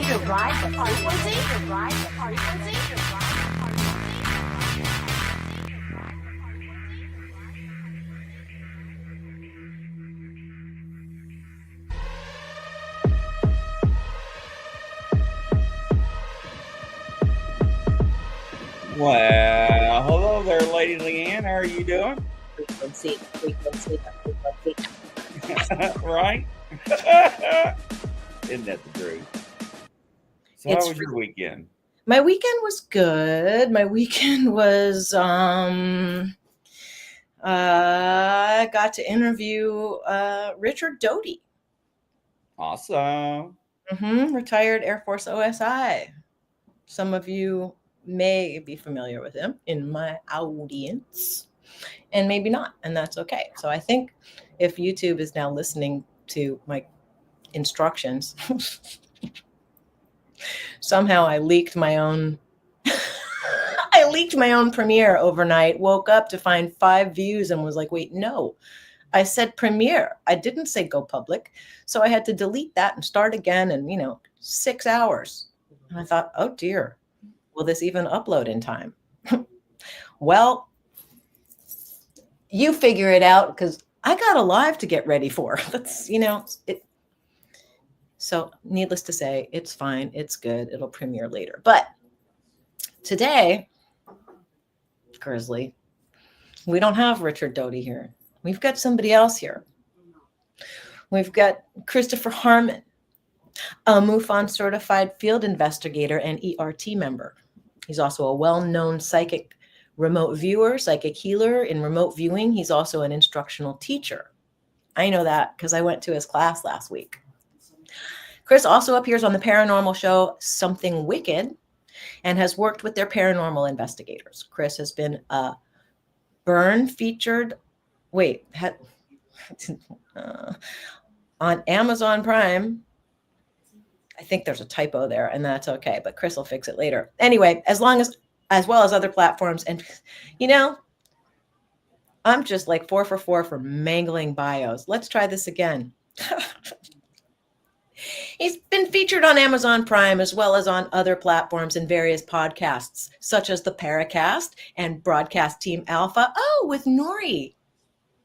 to ride the frequency? Well, hello there, Lady Liane. How are you doing? Frequency. Right? Isn't that the truth? So how was your weekend? My weekend was good. My weekend was I got to interview Richard Doty. Awesome. Retired Air Force OSI. Some of you may be familiar with him in my audience, and maybe not, and that's okay. So I think if YouTube is now listening to my instructions, somehow I leaked my own premiere overnight, woke up to find 5 views and was like, wait, no, I said premiere. I didn't say go public. So I had to delete that and start again in, 6 hours. And I thought, oh dear, will this even upload in time? Well, you figure it out because I got a live to get ready for. That's, it. So needless to say, it's fine. It's good. It'll premiere later. But today, Grizzly, we don't have Richard Doty here. We've got somebody else here. We've got Christopher Harmon, a MUFON certified field investigator and ERT member. He's also a well-known psychic remote viewer, psychic healer in remote viewing. He's also an instructional teacher. I know that because I went to his class last week. Chris also appears on the paranormal show Something Wicked and has worked with their paranormal investigators. Chris has been a Burn featured, on Amazon Prime. I think there's a typo there, and that's okay, but Chris will fix it later. Anyway, as well as other platforms. And, I'm just like 4 for 4 for mangling bios. Let's try this again. He's been featured on Amazon Prime as well as on other platforms and various podcasts, such as the Paracast and Broadcast Team Alpha. Oh, with Nori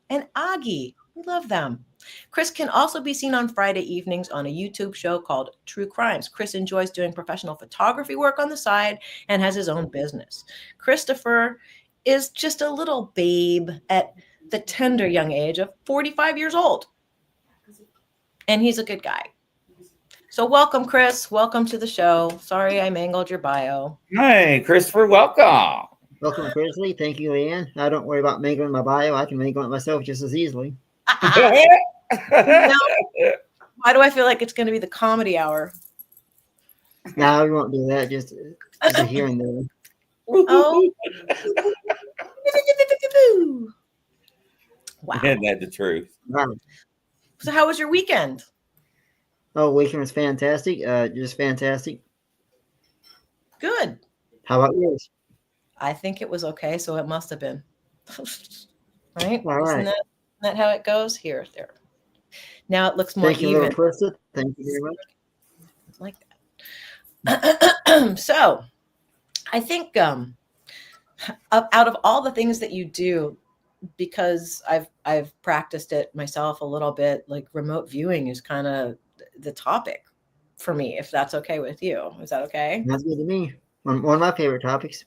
and Agi. We love them. Chris can also be seen on Friday evenings on a YouTube show called True Crimes. Chris enjoys doing professional photography work on the side and has his own business. Christopher is just a little babe at the tender young age of 45 years old. And he's a good guy. So welcome, Chris. Welcome to the show. Sorry I mangled your bio. Hey, Christopher, welcome. Welcome, Grizzly. Thank you, Liane. I don't worry about mangling my bio. I can mangle it myself just as easily. Now, why do I feel like it's going to be the comedy hour? No, we won't do that. Just a here and there. Oh. Wow. Isn't that the truth? Wow. So how was your weekend? Oh, weekend was fantastic. Just fantastic. Good. How about yours? I think it was okay, so it must have been. Right? All right. Isn't that how it goes? Here, there. Now it looks more Thank you, even. little twisted. Thank you very much. Like that. So, I think out of all the things that you do, because I've practiced it myself a little bit, like remote viewing is kind of the topic for me, if that's okay with you. Is that okay? That's good to me. One of my favorite topics.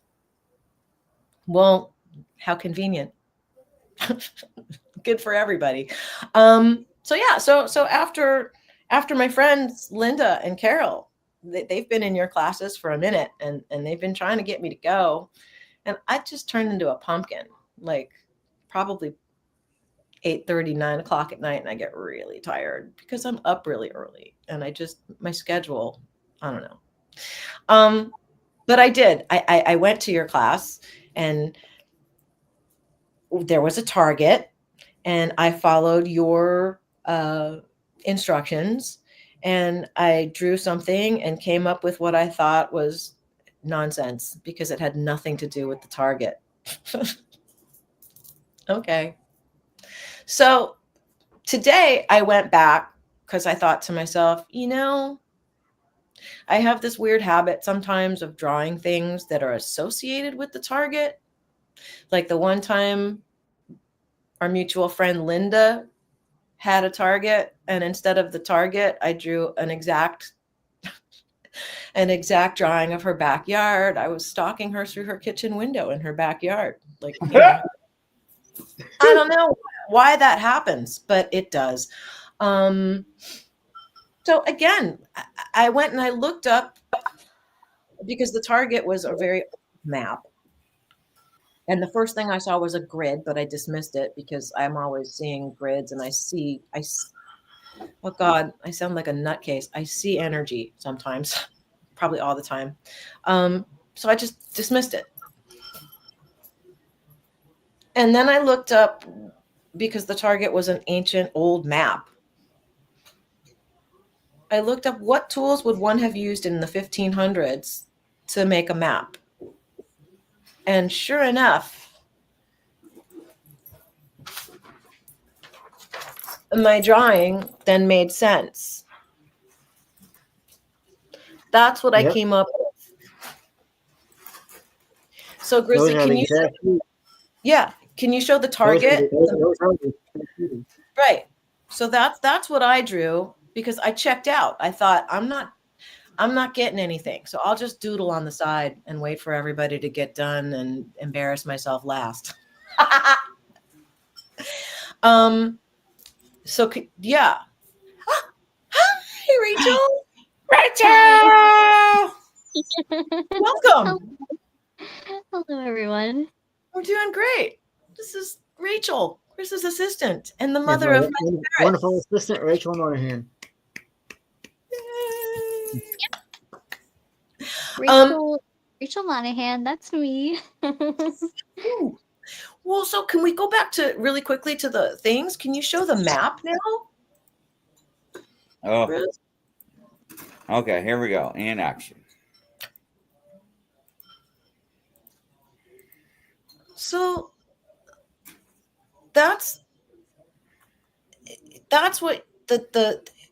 Well, how convenient. Good for everybody. So after my friends Linda and Carol, they've been in your classes for a minute and they've been trying to get me to go, and I just turned into a pumpkin, like probably 8:30, 9 o'clock at night, and I get really tired because I'm up really early and my schedule, I don't know. But I did. I went to your class and there was a target and I followed your instructions and I drew something and came up with what I thought was nonsense because it had nothing to do with the target. Okay. So today I went back because I thought to myself, I have this weird habit sometimes of drawing things that are associated with the target. Like the one time our mutual friend Linda had a target, and instead of the target, I drew an exact drawing of her backyard. I was stalking her through her kitchen window in her backyard. Like, you know, I don't know why that happens, but it does. So again, I went and I looked up, because the target was a very old map. And the first thing I saw was a grid, but I dismissed it because I'm always seeing grids, and oh God, I sound like a nutcase. I see energy sometimes, probably all the time. So I just dismissed it. And then I looked up, because the target was an ancient old map. I looked up what tools would one have used in the 1500s to make a map. And sure enough, my drawing then made sense. That's what I came up with. So Grizzly, can you show the target? Right. So that's what I drew, because I checked out. I thought, I'm not getting anything. So I'll just doodle on the side and wait for everybody to get done and embarrass myself last. So yeah. Hey, Rachel. Welcome. Hello, everyone. We're doing great. This is Rachel, Chris's assistant, and the mother of my wonderful assistant, Rachel Monahan. Rachel Monahan, that's me. Well, so can we go back to really quickly to the things? Can you show the map now? Oh, Chris? okay. Here we go. In action. So that's what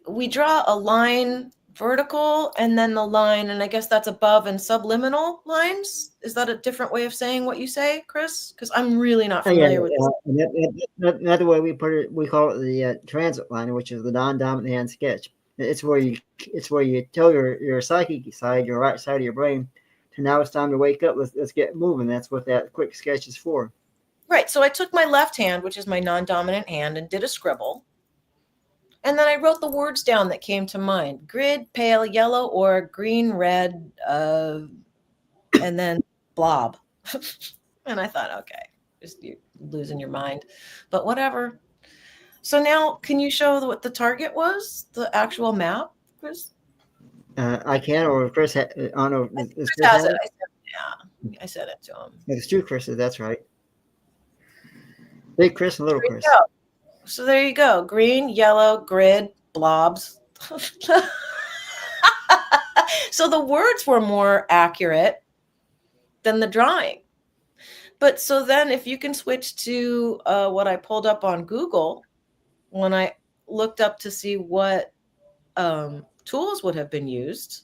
we draw a line vertical, and then the line, and I guess that's above and subliminal lines. Is that a different way of saying what you say, Chris? Because I'm really not familiar with this. Another way we put it, we call it the transit line, which is the non-dominant hand sketch. It's where you tell your psychic side, your right side of your brain, to now it's time to wake up. Let's get moving. That's what that quick sketch is for. Right. So I took my left hand, which is my non-dominant hand, and did a scribble. And then I wrote the words down that came to mind: grid, pale yellow, or green, red, and then blob. And I thought, okay, just you're losing your mind, but whatever. So now, can you show what the target was, the actual map, Chris? I can, or Chris. I don't know. Chris has it. I said it to him. It's two Chris's. That's right. Big Chris and little Chris. So there you go. Green, yellow, grid, blobs. So the words were more accurate than the drawing. But so then if you can switch to what I pulled up on Google, when I looked up to see what tools would have been used,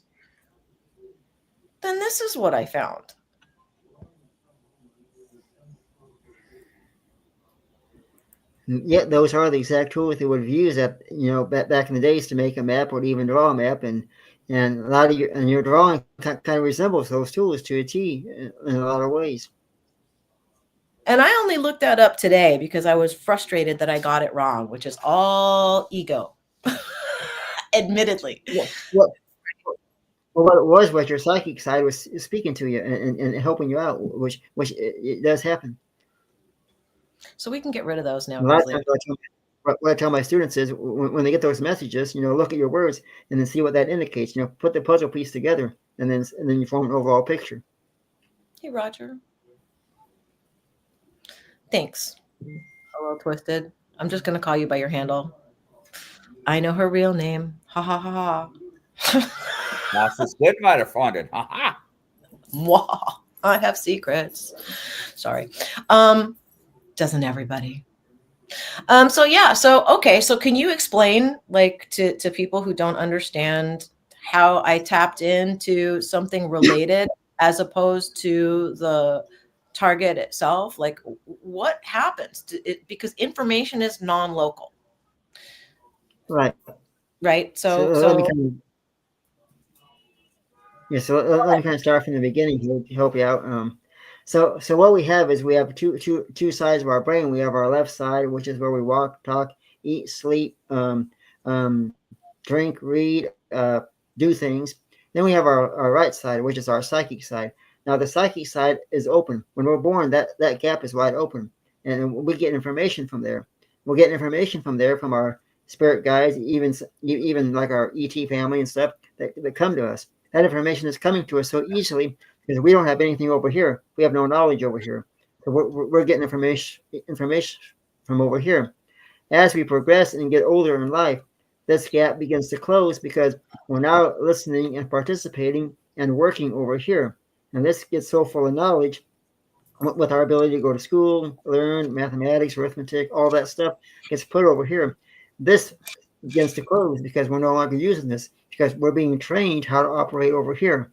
then this is what I found. Yeah, those are the exact tools they would have used back in the days to make a map or to even draw a map, and a lot of your drawing kind of resembles those tools to a T in a lot of ways. And I only looked that up today because I was frustrated that I got it wrong, which is all ego, admittedly. Well, what it was your psychic side was speaking to you and helping you out, which it does happen. So we can get rid of those now. What I tell my students is when they get those messages, look at your words and then see what that indicates. Put the puzzle piece together, and then you form an overall picture. Hey, Roger. Thanks. Hello, Twisted. I'm just gonna call you by your handle. I know her real name. Ha ha ha ha. That's good, might have found it. Ha ha. Mwah. I have secrets. Sorry. Doesn't everybody? So yeah. So okay. So can you explain, like, to people who don't understand how I tapped into something related as opposed to the target itself. Like, what happens because information is non-local, Right. right? So So let me so kind of let me kind of start from the beginning here to help you out. So what we have is we have two sides of our brain. We have our left side, which is where we walk, talk, eat, sleep, drink, read, do things. Then we have our right side, which is our psychic side. Now the psychic side is open. When we're born, that gap is wide open, and we get information from there. We'll get information from there from our spirit guides, even like our ET family and stuff that come to us. That information is coming to us so easily because we don't have anything over here. We have no knowledge over here. So we're getting information from over here. As we progress and get older in life, this gap begins to close because we're now listening and participating and working over here. And this gets so full of knowledge with our ability to go to school, learn mathematics, arithmetic, all that stuff gets put over here. This begins to close because we're no longer using this because we're being trained how to operate over here.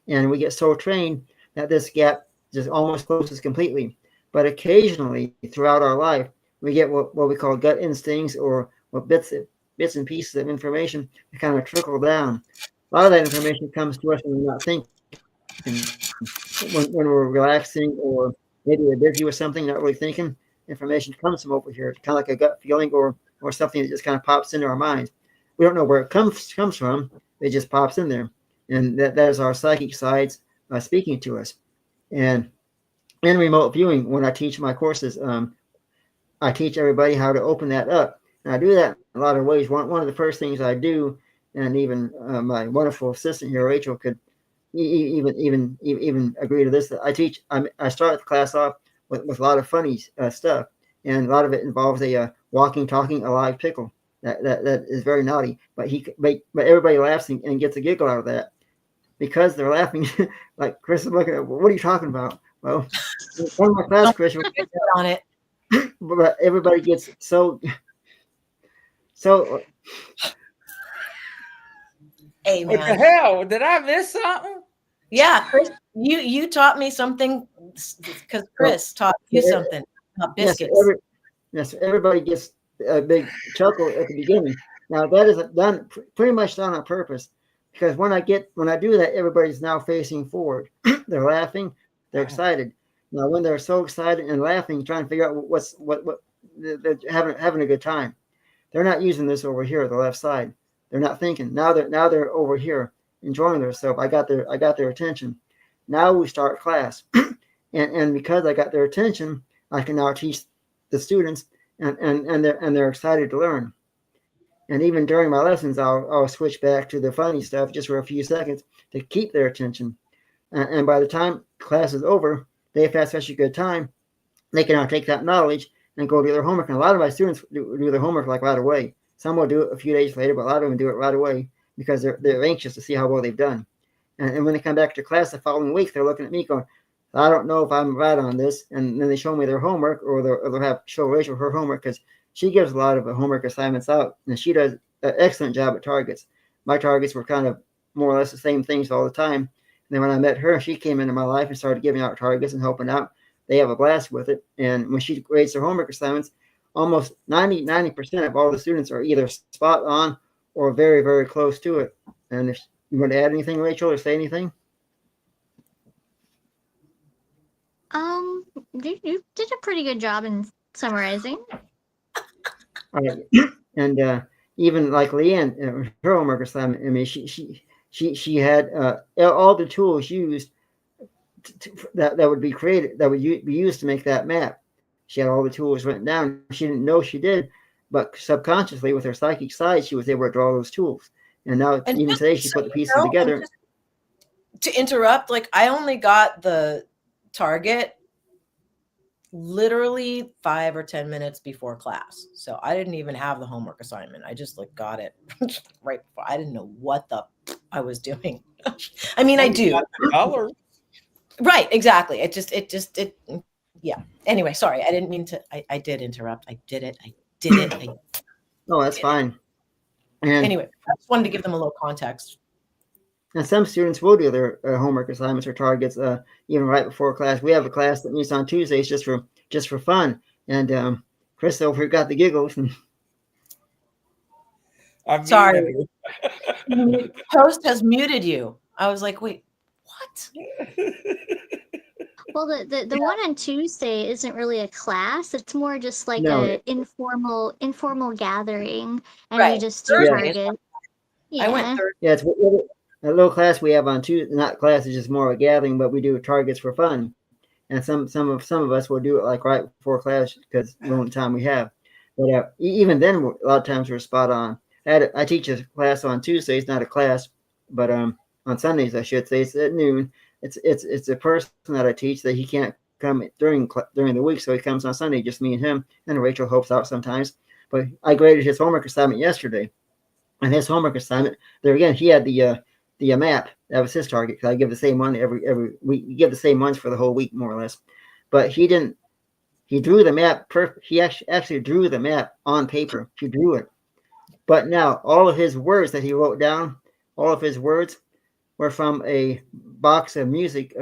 And we get so trained that this gap just almost closes completely. But occasionally throughout our life, we get what we call gut instincts or what bits and pieces of information that kind of trickle down. A lot of that information comes to us when we're not thinking. When we're relaxing or maybe we're busy with something, not really thinking, information comes from over here. It's kind of like a gut feeling or something that just kind of pops into our minds. We don't know where it comes from. It just pops in there. And that is our psychic sides speaking to us. And in remote viewing, when I teach my courses, I teach everybody how to open that up. And I do that in a lot of ways. One of the first things I do, and even my wonderful assistant here, Rachel, could even agree to this. I start the class off with a lot of funny stuff, and a lot of it involves a walking, talking, alive pickle. That is very naughty, but everybody laughs and gets a giggle out of that because they're laughing. Like Chris is looking at, what are you talking about? Well, one of my class, Chris, on it. but everybody gets so. Hey, What the man. hell? Did I miss something? Yeah, Chris, you taught me something because Chris taught you something about biscuits. Yes, everybody gets a big chuckle at the beginning. Now that is done pretty much done on purpose because when I do that, everybody's now facing forward. They're laughing, they're excited. Now when they're so excited and laughing, trying to figure out what they're having a good time. They're not using this over here, the left side. They're not thinking. Now they're over here enjoying themselves. I got their attention. Now we start class, and because I got their attention, I can now teach the students, and they're excited to learn. And even during my lessons, I'll switch back to the funny stuff just for a few seconds to keep their attention. And by the time class is over, they've had such a good time, they can now take that knowledge and go do their homework. And a lot of my students do their homework like right away. Some will do it a few days later, but a lot of them do it right away because they're anxious to see how well they've done. And when they come back to class the following week, they're looking at me going, I don't know if I'm right on this. And then they show me their homework, or they'll have show Rachel her homework because she gives a lot of homework assignments out, and she does an excellent job at targets. My targets were kind of more or less the same things all the time. And then when I met her, she came into my life and started giving out targets and helping out. They have a blast with it. And when she grades their homework assignments, almost 90% of all the students are either spot on or very, very close to it. And if you want to add anything, Rachel, or say anything? You did a pretty good job in summarizing. All right. And even like Liane, her homework assignment, I mean, she had all the tools used that would be created, that would be used to make that map. She had all the tools written down. She didn't know she did, but subconsciously with her psychic side, she was able to draw those tools. And now, And even today, she put the pieces together. To interrupt, like I only got the target literally 5 or 10 minutes before class. So I didn't even have the homework assignment. I just like got it right before. I didn't know what I was doing. I mean, I do. Color. Right, exactly. It yeah. Anyway, sorry. I didn't mean to. I did interrupt. I did it. No, that's fine. And anyway, I just wanted to give them a little context. And some students will do their homework assignments or targets even right before class. We have a class that meets on Tuesdays just for fun. And Chris over here got the giggles. I'm Sorry. muted. Host has muted you. I was like, wait, what? Well, the one on Tuesday isn't really a class. It's more just like No. a informal gathering, and Right. you just do Thursday is target. I went Yeah. Thursday. Yeah, it's a little class we have on Tuesday. Not class, it's just more of a gathering, but we do targets for fun. And some of us will do it like right before class because the only time we have. But even then, a lot of times we're spot on. I teach a class on Tuesdays, not a class, but on Sundays I should say. It's at noon. It's a person that I teach that he can't come during the week, so he comes on Sunday, just me and him. And Rachel helps out sometimes. But I graded his homework assignment yesterday, and his homework assignment there again he had the map. That was his target because I give the same one every week. We give the same ones for the whole week more or less. But he didn't. He drew the map. He actually drew the map on paper. He drew it. But now all of his words that he wrote down, all of his words were from a box of music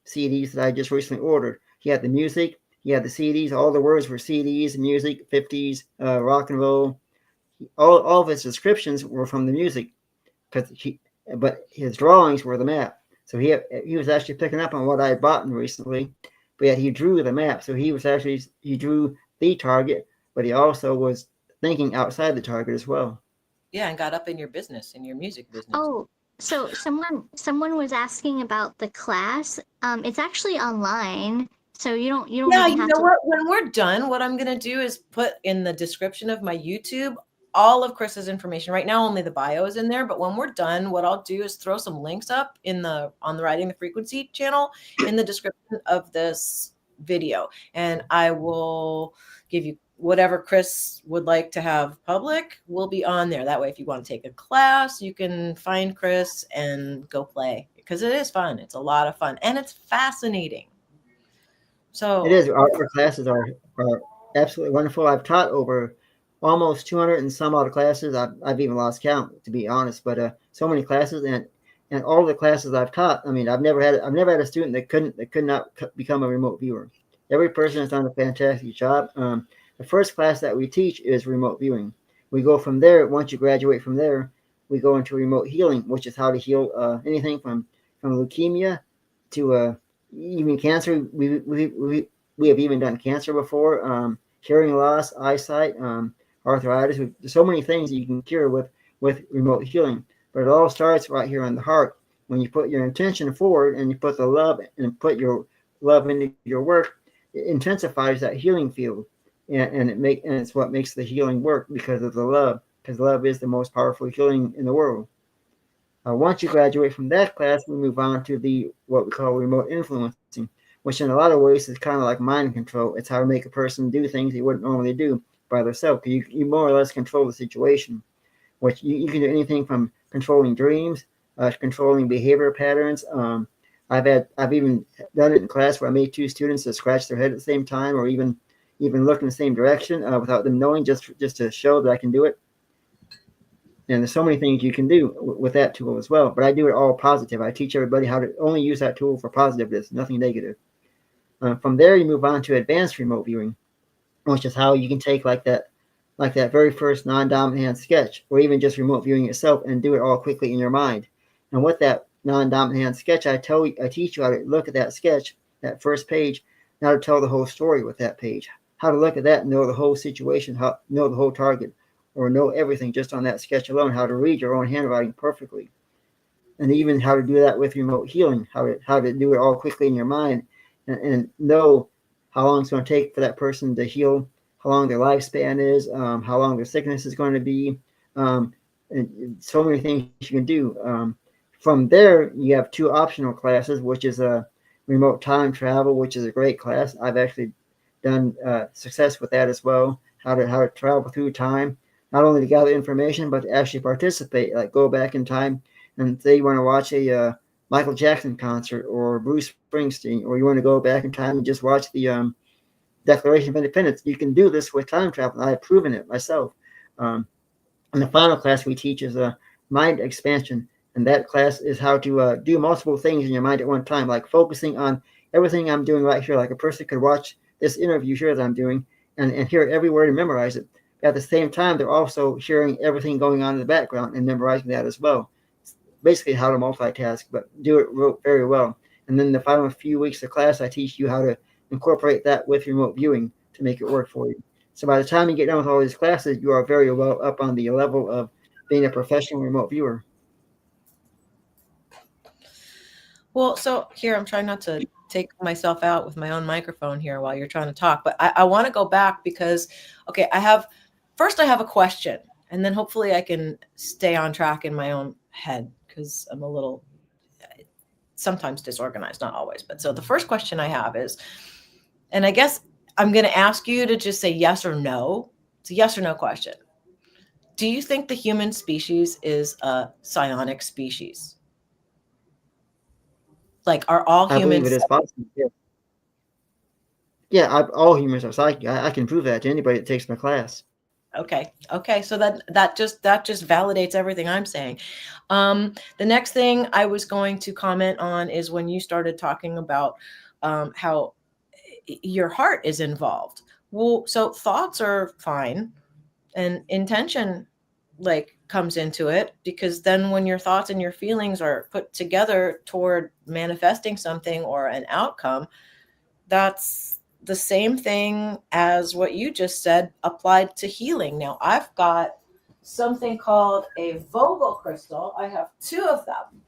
CDs that I just recently ordered. He had the music. He had the CDs. All the words were CDs, music, 50s, rock and roll. All of his descriptions were from the music, but his drawings were the map. So he was actually picking up on what I had bought recently, but yet he drew the map. So he drew the target, but he also was thinking outside the target as well. Yeah, and got up in your business, in your music business. Oh, so someone was asking about the class. It's actually online, so you don't Yeah, even you have know to. what? When we're done, what I'm gonna do is put in the description of my YouTube all of Chris's information. Right now, only the bio is in there, but when we're done, what I'll do is throw some links up on the Writing the Frequency channel in the description of this video, and I will give you whatever Chris would like to have public will be on there. That way, if you want to take a class, you can find Chris and go play because it is fun. It's a lot of fun and it's fascinating. So It is. Our classes are absolutely wonderful. I've taught over almost 200 and some odd classes. I've even lost count, to be honest. But so many classes, and all the classes I've taught. I mean, I've never had a student that could not become a remote viewer. Every person has done a fantastic job. The first class that we teach is remote viewing. We go from there. Once you graduate from there, we go into remote healing, which is how to heal anything from leukemia to even cancer. We have even done cancer before. Hearing loss, eyesight, arthritis. There's so many things you can cure with remote healing. But it all starts right here in the heart. When you put your intention forward and you put the love and put your love into your work, it intensifies that healing field, and it's what makes the healing work because of the love. Because love is the most powerful healing in the world. Once you graduate from that class, we move on to what we call remote influencing, which in a lot of ways is kind of like mind control. It's how to make a person do things they wouldn't normally do by themselves. You more or less control the situation, which you can do anything from controlling dreams, controlling behavior patterns. I've even done it in class where I made two students that scratch their head at the same time, or even look in the same direction without them knowing, just to show that I can do it. And there's so many things you can do with that tool as well. But I do it all positive. I teach everybody how to only use that tool for positiveness, nothing negative. From there, you move on to advanced remote viewing, which is how you can take like that very first non-dominant hand sketch, or even just remote viewing itself, and do it all quickly in your mind. And with that non-dominant hand sketch, I teach you how to look at that sketch, that first page, and how to tell the whole story with that page. How to look at that and know the whole situation, know the whole target, or know everything just on that sketch alone. How to read your own handwriting perfectly, and even how to do that with remote healing. How to do it all quickly in your mind, and know how long it's going to take for that person to heal, how long their lifespan is, how long their sickness is going to be, and so many things you can do. From there, you have two optional classes, which is a remote time travel, which is a great class. I've actually done success with that as well. How to travel through time, not only to gather information, but to actually participate, like go back in time and say you want to watch a Michael Jackson concert or Bruce Springsteen, or you want to go back in time and just watch the Declaration of Independence. You can do this with time travel. I've proven it myself. And the final class we teach is mind expansion. And that class is how to do multiple things in your mind at one time, like focusing on everything I'm doing right here. Like a person could watch this interview here that I'm doing and hear every word and memorize it. At the same time, they're also hearing everything going on in the background and memorizing that as well. It's basically how to multitask, but do it very well. And then the final few weeks of class, I teach you how to incorporate that with remote viewing to make it work for you. So by the time you get done with all these classes, you are very well up on the level of being a professional remote viewer. Well, so here I'm trying not to take myself out with my own microphone here while you're trying to talk, but I want to go back because, okay, I have a question, and then hopefully I can stay on track in my own head because I'm a little sometimes disorganized, not always. But so the first question I have is, and I guess I'm going to ask you to just say yes or no. It's a yes or no question. Do you think the human species is a psionic species? Like, are all I believe humans? it is possible. Yeah, all humans are psychic. I can prove that to anybody that takes my class. Okay. So that just validates everything I'm saying. The next thing I was going to comment on is when you started talking about how your heart is involved. Well, so thoughts are fine, and intention like comes into it, because then when your thoughts and your feelings are put together toward manifesting something or an outcome, that's the same thing as what you just said applied to healing. Now, I've got something called a Vogel crystal. I have 2 of them.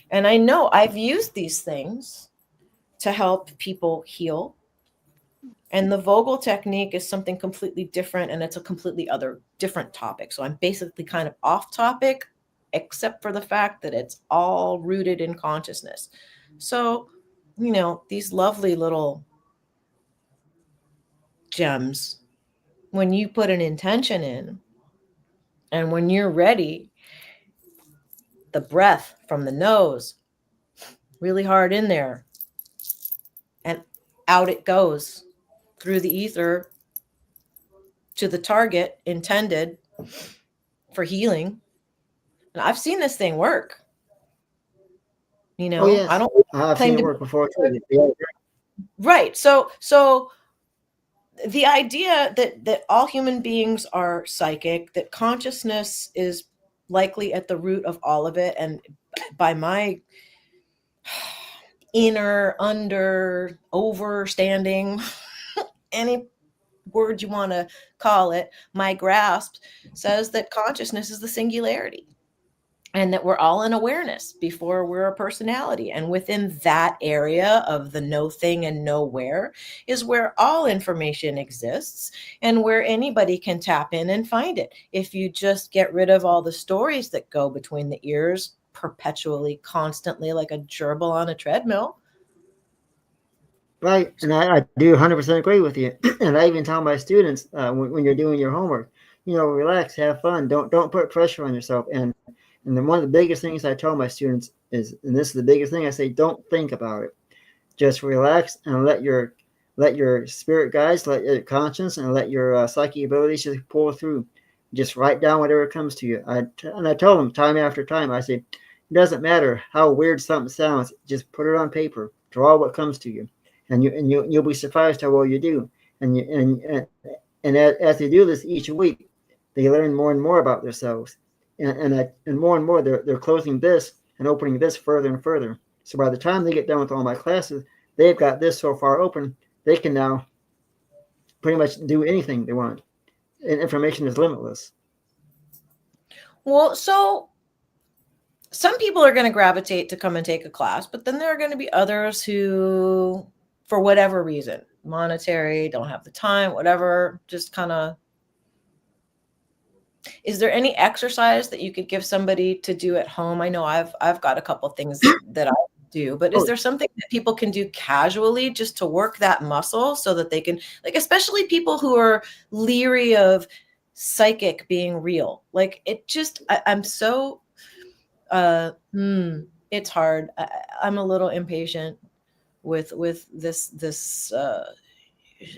And I know I've used these things to help people heal. And the Vogel technique is something completely different, and it's a completely different topic. So I'm basically kind of off topic, except for the fact that it's all rooted in consciousness. So, these lovely little gems, when you put an intention in and when you're ready, the breath from the nose really hard in there and out it goes through the ether to the target intended for healing. And I've seen this thing work. Oh yes, I don't I've claim seen it to work before too. Yeah. right. So the idea that all human beings are psychic, that consciousness is likely at the root of all of it, and by my inner, under, overstanding, any word you want to call it, my grasp says that consciousness is the singularity, and that we're all in awareness before we're a personality. And within that area of the no thing and nowhere is where all information exists and where anybody can tap in and find it. If you just get rid of all the stories that go between the ears perpetually, constantly, like a gerbil on a treadmill. Right, and I do 100% agree with you. And I even tell my students when you're doing your homework, relax, have fun, don't put pressure on yourself. And then one of the biggest things I tell my students is, and this is the biggest thing, I say, don't think about it. Just relax and let your spirit guides, let your conscience, and let your psychic abilities just pull through. Just write down whatever comes to you. And I tell them time after time, I say, it doesn't matter how weird something sounds, just put it on paper, draw what comes to you. And you'll be surprised how well you do. And as they do this each week, they learn more and more about themselves, and more and more they're closing this and opening this further and further. So by the time they get done with all my classes, they've got this so far open, they can now pretty much do anything they want, and information is limitless. Well, so some people are going to gravitate to come and take a class, but then there are going to be others who, for whatever reason, monetary, don't have the time, whatever, just kind of. Is there any exercise that you could give somebody to do at home? I know I've got a couple things that I do, but is there something that people can do casually just to work that muscle so that they can, like, especially people who are leery of psychic being real? Like, it just, I'm so, it's hard. I'm a little impatient with this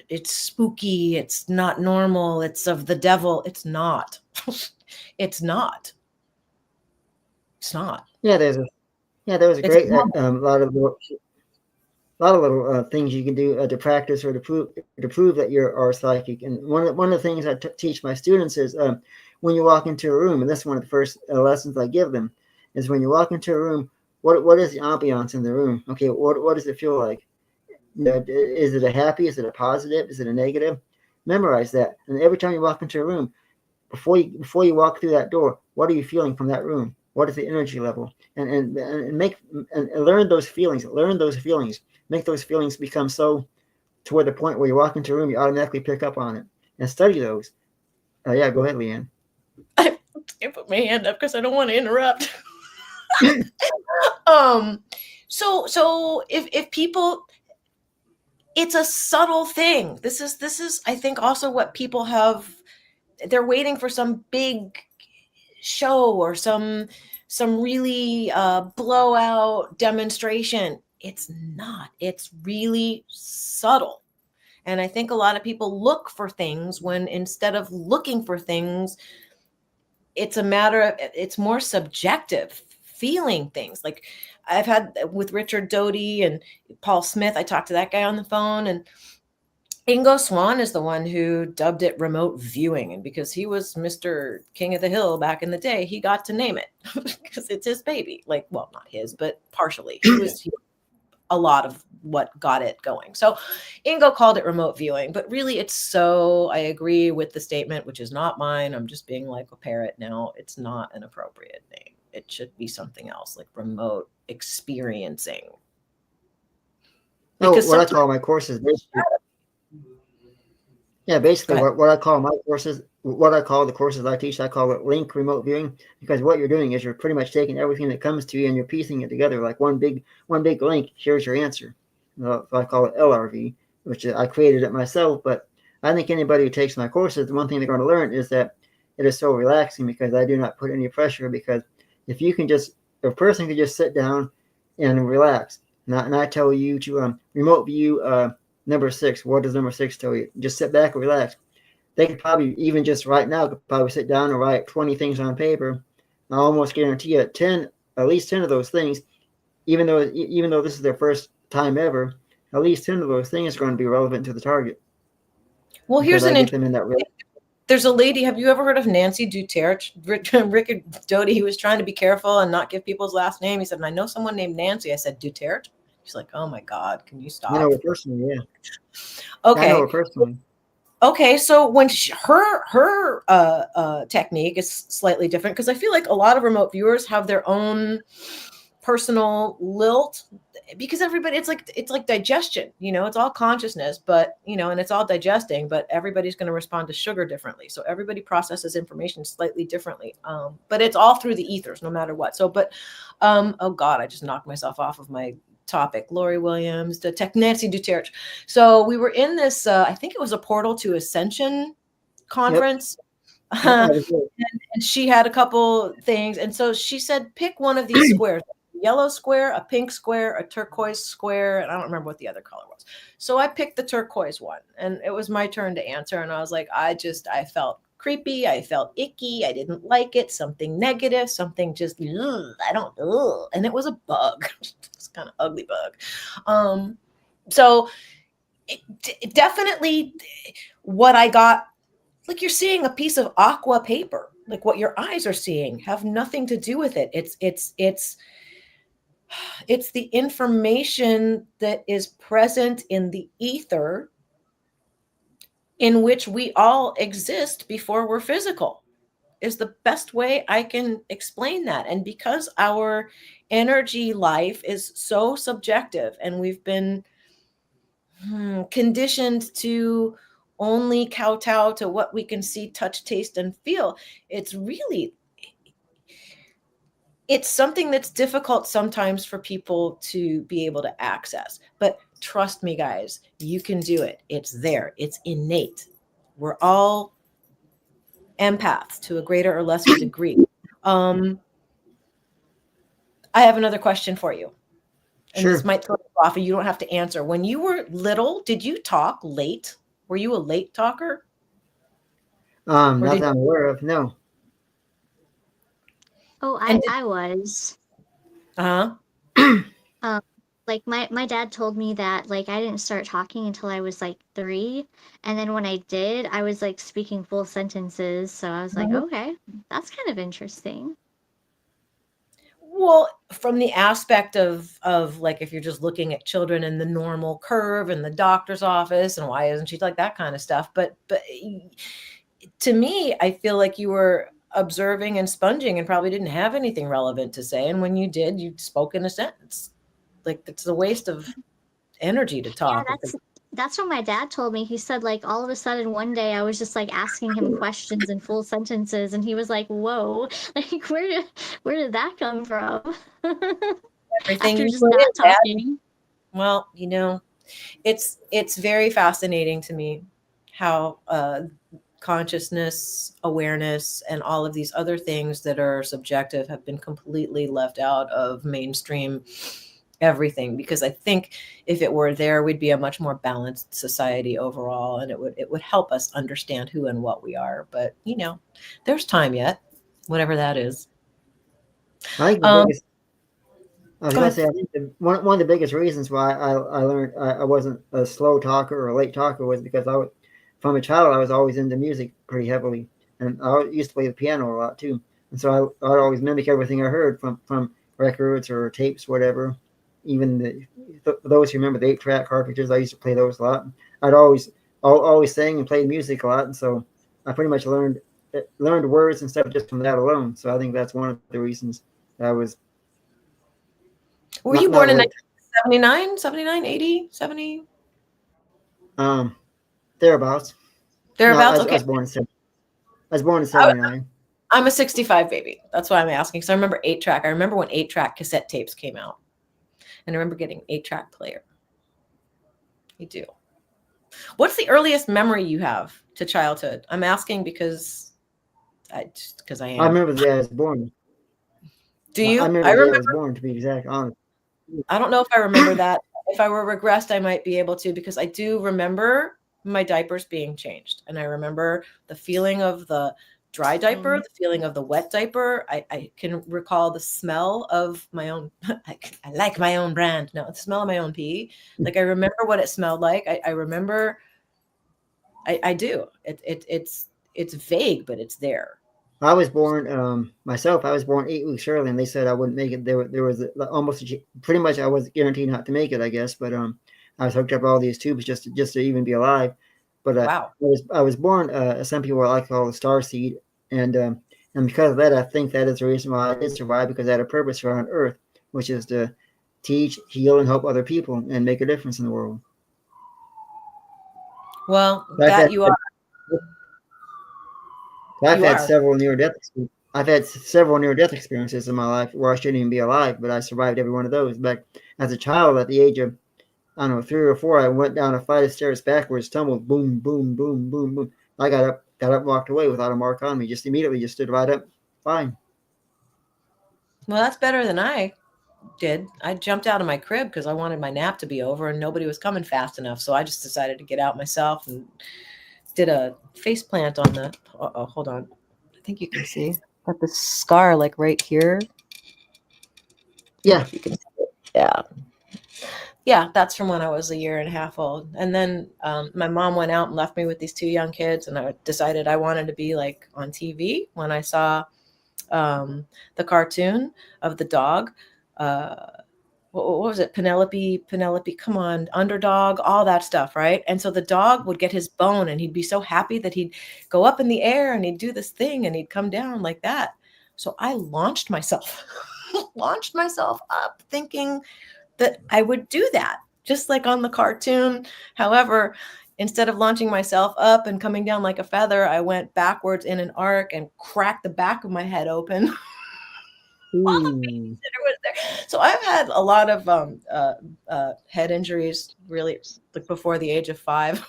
it's spooky, it's not normal, it's of the devil. It's not. It's not. It's not. Yeah, there was a It's great not. lot of little things you can do to practice or to prove that you are psychic. And one of the things I teach my students is when you walk into a room, and this is one of the first lessons I give them, is when you walk into a room, what is the ambiance in the room? Okay, what does it feel like? Is it a happy? Is it a positive? Is it a negative? Memorize that, and every time you walk into a room, before you walk through that door, what are you feeling from that room? What is the energy level? And learn those feelings. Make those feelings become so toward the point where you walk into a room, you automatically pick up on it and study those. Yeah, go ahead, Liane. I can't put my hand up because I don't want to interrupt. So if people, it's a subtle thing. This is I think also what people have. They're waiting for some big show or some really blowout demonstration. It's not. It's really subtle. And I think a lot of people look for things when instead of looking for things, it's a matter of, it's more subjective, feeling things. Like I've had with Richard Doty and Paul Smith, I talked to that guy on the phone, and Ingo Swann is the one who dubbed it remote viewing. And because he was Mr. King of the Hill back in the day, he got to name it because it's his baby. Like, well, not his, but partially. He was a lot of what got it going. So Ingo called it remote viewing, but really it's so, I agree with the statement, which is not mine. I'm just being like a parrot now. It's not an appropriate name. It should be something else, like remote experiencing. No, what I call my courses, basically what I call my courses, what I call the courses I teach, I call it link remote viewing, because what you're doing is you're pretty much taking everything that comes to you and you're piecing it together like one big link. Here's your answer. So I call it LRV, which I created it myself, but I think anybody who takes my courses, the one thing they're going to learn is that it is so relaxing because I do not put any pressure. Because if a person can just sit down and relax, and I tell you to remote view number 6. What does number 6 tell you? Just sit back and relax. They could probably, even just right now, could probably sit down and write 20 things on paper. I almost guarantee you at least 10 of those things, even though this is their first time ever, at least 10 of those things are going to be relevant to the target. Well, here's there's a lady, have you ever heard of Nancy Duterte? Rick Doty, he was trying to be careful and not give people's last name. He said, and I know someone named Nancy. I said, Duterte? She's like, oh my God, can you stop? I know her personally, yeah. Okay. I know her personally. Okay, so when her technique is slightly different, because I feel like a lot of remote viewers have their own personal lilt, because everybody, it's like digestion, it's all consciousness, but and it's all digesting, but everybody's going to respond to sugar differently. So everybody processes information slightly differently. But it's all through the ethers, no matter what. So, but oh God, I just knocked myself off of my topic. Lori Williams, Nancy Duterte. So we were in this, I think it was a Portal to Ascension conference. Yep. And she had a couple things. And so she said, pick one of these squares, a yellow square, a pink square, a turquoise square. And I don't remember what the other color was. So I picked the turquoise one, and it was my turn to answer. And I was like, I felt creepy. I felt icky. I didn't like it. Something negative, something just, and it was a bug. It's kind of ugly bug. So it definitely what I got, like you're seeing a piece of aqua paper, like what your eyes are seeing have nothing to do with it. It's the information that is present in the ether in which we all exist before we're physical, is the best way I can explain that. And because our energy life is so subjective, and we've been conditioned to only kowtow to what we can see, touch, taste, and feel, it's something that's difficult sometimes for people to be able to access. But trust me, guys, you can do it. It's there. It's innate. We're all empaths to a greater or lesser degree. I have another question for you. And sure. This might throw you off, and you don't have to answer. When you were little, did you talk late? Were you a late talker? Not that I'm aware of, no. Oh, And I was. uh-huh. Like my dad told me that like I didn't start talking until I was like 3, and then when I did, I was like speaking full sentences. So I was like, okay, that's kind of interesting. Well, from the aspect of like if you're just looking at children in the normal curve in the doctor's office and why isn't she like that kind of stuff. But to me, I feel like you were observing and sponging and probably didn't have anything relevant to say. And when you did, you spoke in a sentence. Like it's a waste of energy to Yeah, talk. that's what my dad told me. He said like all of a sudden one day I was just like asking him questions in full sentences, and he was like, "Whoa, like where did that come from?" Everything After you just put in, not Dad. talking. Well, it's very fascinating to me how consciousness, awareness, and all of these other things that are subjective have been completely left out of mainstream everything, because I think if it were there, we'd be a much more balanced society overall, and it would help us understand who and what we are. But there's time yet, whatever that is. I think the Um, biggest. I was Go going to ahead. say, I think one of the biggest reasons why I learned I wasn't a slow talker or a late talker was because from a child, I was always into music pretty heavily. And I used to play the piano a lot too. And so I'd always mimic everything I heard from records or tapes, whatever. Even those who remember the 8-track cartridges, I used to play those a lot. I'd always sang and played music a lot. And so I pretty much learned words and stuff just from that alone. So I think that's one of the reasons that I was Were you not born in late. 1979, 79, 80, 70? Thereabouts. No, Thereabouts? I Okay. was born in I was born in '79. I'm a 65 baby. That's why I'm asking. So I remember 8-track. I remember when 8-track cassette tapes came out. And I remember getting 8-track player. You do. What's the earliest memory you have to childhood? I'm asking because I I am. remember the day I was born. Do I you? remember I the day I remember. was born, to be exact, honest. I don't know if I remember that. If I were regressed, I might be able to, because I do remember my diapers being changed. And I remember the feeling of the dry diaper, the feeling of the wet diaper. I can recall the smell of my own, I like my own brand. No, the smell of my own pee. Like I remember what it smelled like. I remember, I do. It's vague, but it's there. I was born myself. I was born 8 weeks early, and they said I wouldn't make it. There was pretty much I was guaranteed not to make it, I guess. But I was hooked up all these tubes just to even be alive. But Wow. I was born. Some people like to call the star seed, and because of that, I think that is the reason why I did survive, because I had a purpose here on Earth, which is to teach, heal, and help other people and make a difference in the world. Well, I've that had, you are. I've You had are. several near death. I've had several near death experiences in my life where I shouldn't even be alive, but I survived every one of those. But as a child, at the age of I don't know 3 or 4, I went down a flight of stairs backwards, tumbled, boom, boom, boom, boom, boom. I got up, walked away without a mark on me. Just immediately, just stood right up, fine. Well, that's better than I did. I jumped out of my crib because I wanted my nap to be over and nobody was coming fast enough. So I just decided to get out myself and did a face plant on the. Oh, hold on. I think you can see. Got this scar like right here. Yeah, You can see it. Yeah. Yeah, that's from when I was a year and a half old. And then my mom went out and left me with these 2 young kids. And I decided I wanted to be like on TV when I saw the cartoon of the dog. What was it? Penelope, come on, underdog, all that stuff, right? And so the dog would get his bone and he'd be so happy that he'd go up in the air and he'd do this thing and he'd come down like that. So I launched myself, launched myself up thinking that I would do that, just like on the cartoon. However, instead of launching myself up and coming down like a feather, I went backwards in an arc and cracked the back of my head open. While the babysitter was there. So I've had a lot of head injuries, really, like before the age of 5.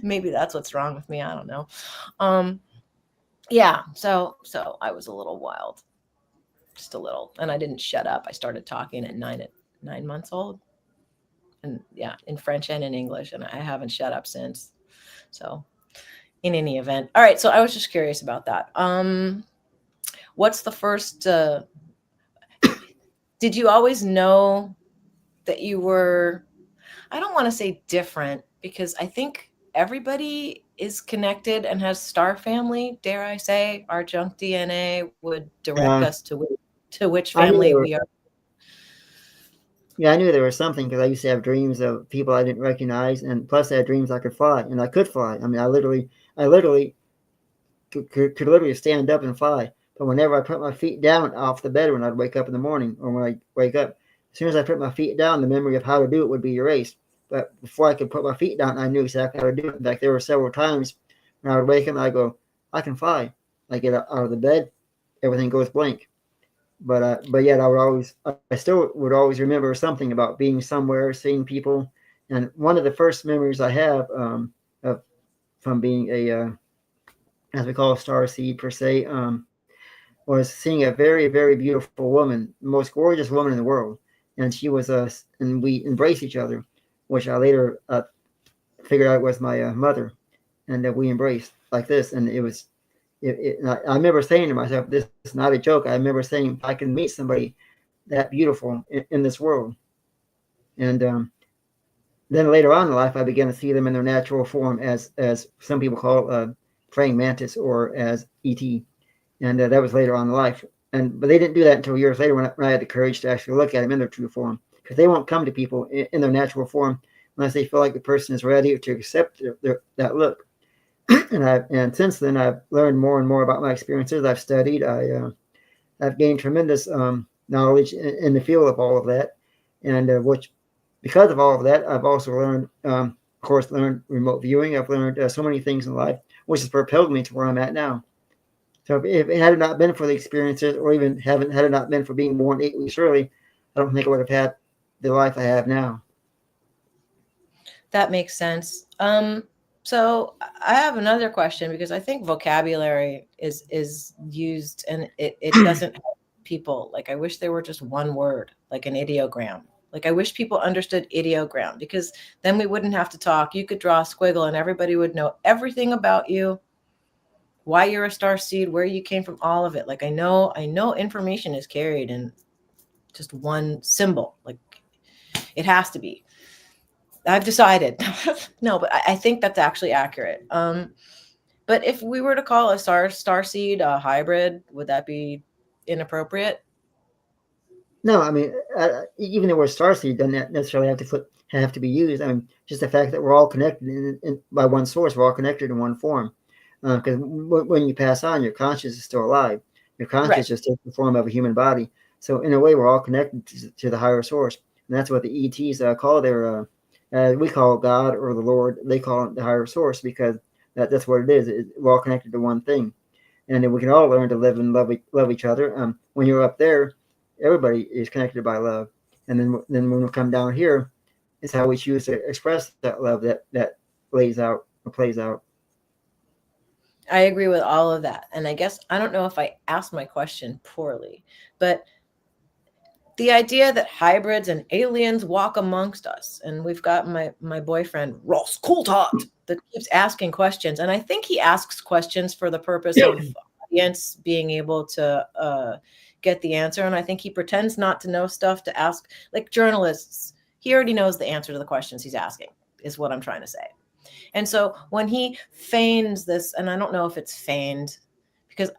Maybe that's what's wrong with me. I don't know. Yeah. So I was a little wild, just a little, and I didn't shut up. I started talking at 9 months old, and yeah, in French and in English, and I haven't shut up since. So, in any event, all right. So I was just curious about that. what's the first? Did you always know that you were? I don't want to say different because I think everybody is connected and has star family. Dare I say, our junk DNA would direct Uh, us to which I knew family there were, we are. yeah, I knew there was something because I used to have dreams of people I didn't recognize, and plus I had dreams I could fly, and I could fly. I mean, I literally could literally stand up and fly. But whenever I put my feet down off the bed when I'd wake up in the morning, or when I wake up, as soon as I put my feet down, the memory of how to do it would be erased. But before I could put my feet down, I knew exactly how to do it. In fact, there were several times when I would wake up and I go, I can fly. I get out of the bed, everything goes blank. But yet I still would always remember something about being somewhere, seeing people. And one of the first memories I have of from being a as we call a star seed per se, was seeing a very, very beautiful woman, the most gorgeous woman in the world. And she was us, and we embraced each other, which I later figured out was my mother, and that we embraced like this. And it was, I remember saying to myself, this is not a joke. I remember saying, if I can meet somebody that beautiful in this world. And then later on in life, I began to see them in their natural form, as some people call praying mantis, or as ET. And that was later on in life. But they didn't do that until years later when I had the courage to actually look at them in their true form, because they won't come to people in their natural form unless they feel like the person is ready to accept that look. And since then I've learned more and more about my experiences. I've studied. I've gained tremendous knowledge in the field of all of that, and which because of all of that, I've also learned, of course, learned remote viewing. I've learned so many things in life, which has propelled me to where I'm at now. So if it had not been for the experiences, or even had it not been for being born 8 weeks early, I don't think I would have had the life I have now. That makes sense. So I have another question because I think vocabulary is used and it doesn't help people. Like I wish there were just one word, like an ideogram. Like I wish people understood ideogram because then we wouldn't have to talk. You could draw a squiggle and everybody would know everything about you, why you're a star seed, where you came from, all of it. Like I know information is carried in just one symbol. Like it has to be. I've decided. No, but I think that's actually accurate. But if we were to call a star seed a hybrid, would that be inappropriate? No, I mean, even the word starseed doesn't necessarily have to be used. I mean, just the fact that we're all connected by one source, we're all connected in one form. Because when you pass on, your conscience is still alive. Your conscience Right. just takes the form of a human body. So in a way, we're all connected to the higher source, and that's what the ETs call their. We call it God or the Lord. They call it the higher source because that's what it is. We're all connected to one thing, and then we can all learn to live and love each other. When you're up there, everybody is connected by love, and then when we come down here, it's how we choose to express that love that plays out. I agree with all of that. And I guess I don't know if I asked my question poorly, but the idea that hybrids and aliens walk amongst us, and we've got my boyfriend Ross Coulthard that keeps asking questions, and I think he asks questions for the purpose of audience being able to get the answer, and I think he pretends not to know stuff to ask, like journalists. He already knows the answer to the questions he's asking, is what I'm trying to say. And so when he feigns this, and I don't know if it's feigned, because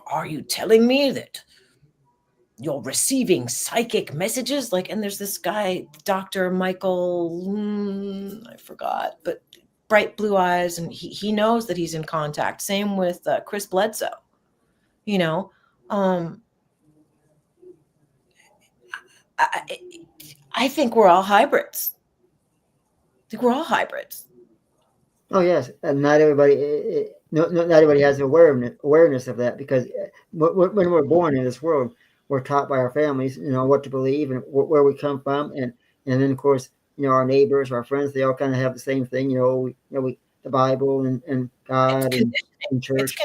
are you telling me that you're receiving psychic messages? Like, and there's this guy, Dr. Michael, I forgot, but bright blue eyes, and he knows that he's in contact. Same with Chris Bledsoe, you know. I, I think we're all hybrids. I think we're all hybrids. Oh yes, and not everybody. Not everybody has awareness of that because when we're born in this world, we're taught by our families, what to believe and where we come from, and then of course, our neighbors, our friends, they all kind of have the same thing. The Bible and God and It's church.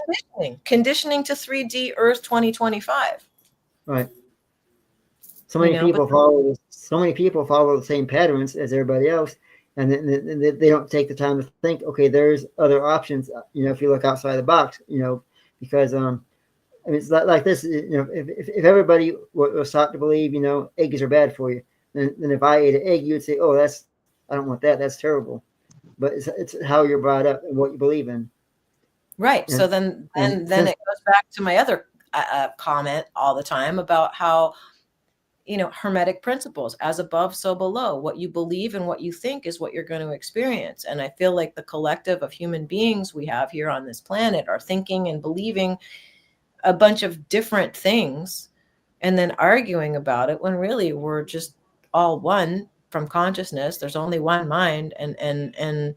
conditioning to 3D Earth 2025. Right. So many people follow the same patterns as everybody else, and then they don't take the time to think. Okay, there's other options. If you look outside the box, because I mean, it's like this. If everybody was taught to believe, eggs are bad for you, then if I ate an egg, you'd say, "Oh, I don't want that. That's terrible." But it's how you're brought up and what you believe in. Right. So And then it goes back to my other comment all the time about how, hermetic principles, as above, so below. What you believe and what you think is what you're going to experience. And I feel like the collective of human beings we have here on this planet are thinking and believing a bunch of different things and then arguing about it when really we're just all one from consciousness. There's only one mind, and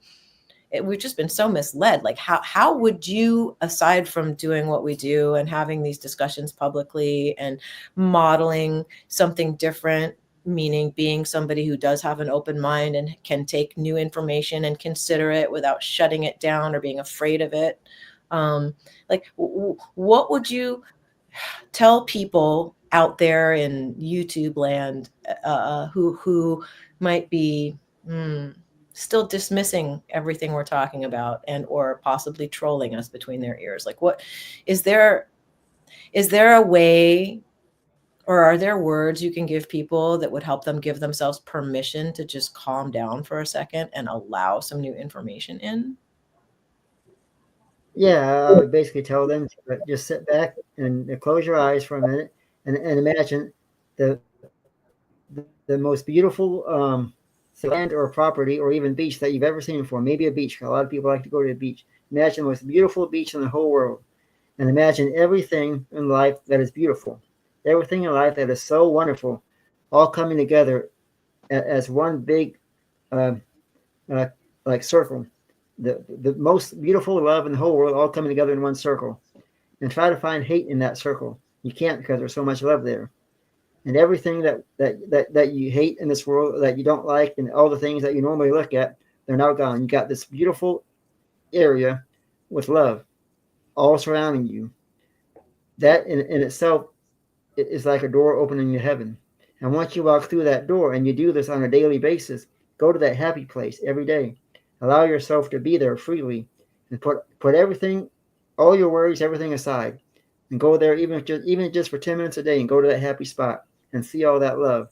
we've just been so misled. Like how would you, aside from doing what we do and having these discussions publicly and modeling something different, meaning being somebody who does have an open mind and can take new information and consider it without shutting it down or being afraid of it, what would you tell people out there in YouTube land who might be still dismissing everything we're talking about and or possibly trolling us between their ears? Like, what is there a way, or are there words you can give people that would help them give themselves permission to just calm down for a second and allow some new information in? Yeah, I would basically tell them to just sit back and close your eyes for a minute and imagine the the most beautiful land or property or even beach that you've ever seen before. Maybe a beach. A lot of people like to go to the beach. Imagine the most beautiful beach in the whole world, and imagine everything in life that is beautiful, everything in life that is so wonderful, all coming together as one big uh, uh, like circle. The most beautiful love in the whole world all coming together in one circle, and try to find hate in that circle. You can't, because there's so much love there. And everything that you hate in this world, that you don't like, and all the things that you normally look at, they're now gone. You got this beautiful area with love all surrounding you. That in itself is like a door opening to heaven. And once you walk through that door, and you do this on a daily basis, go to that happy place every day. Allow yourself to be there freely, and put everything, all your worries, everything aside, and go there even just for 10 minutes a day, and go to that happy spot and see all that love.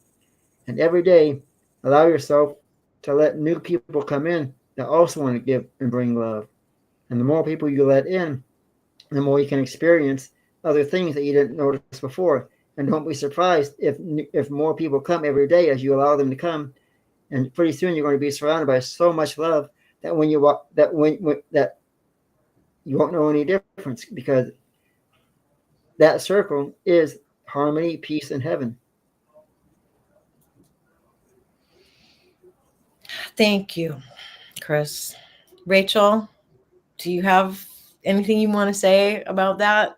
And every day, allow yourself to let new people come in that also want to give and bring love. And the more people you let in, the more you can experience other things that you didn't notice before. And don't be surprised if more people come every day as you allow them to come. And pretty soon you're going to be surrounded by so much love that when you walk, that you won't know any difference, because that circle is harmony, peace, and heaven. Thank you, Chris. Rachel, do you have anything you want to say about that?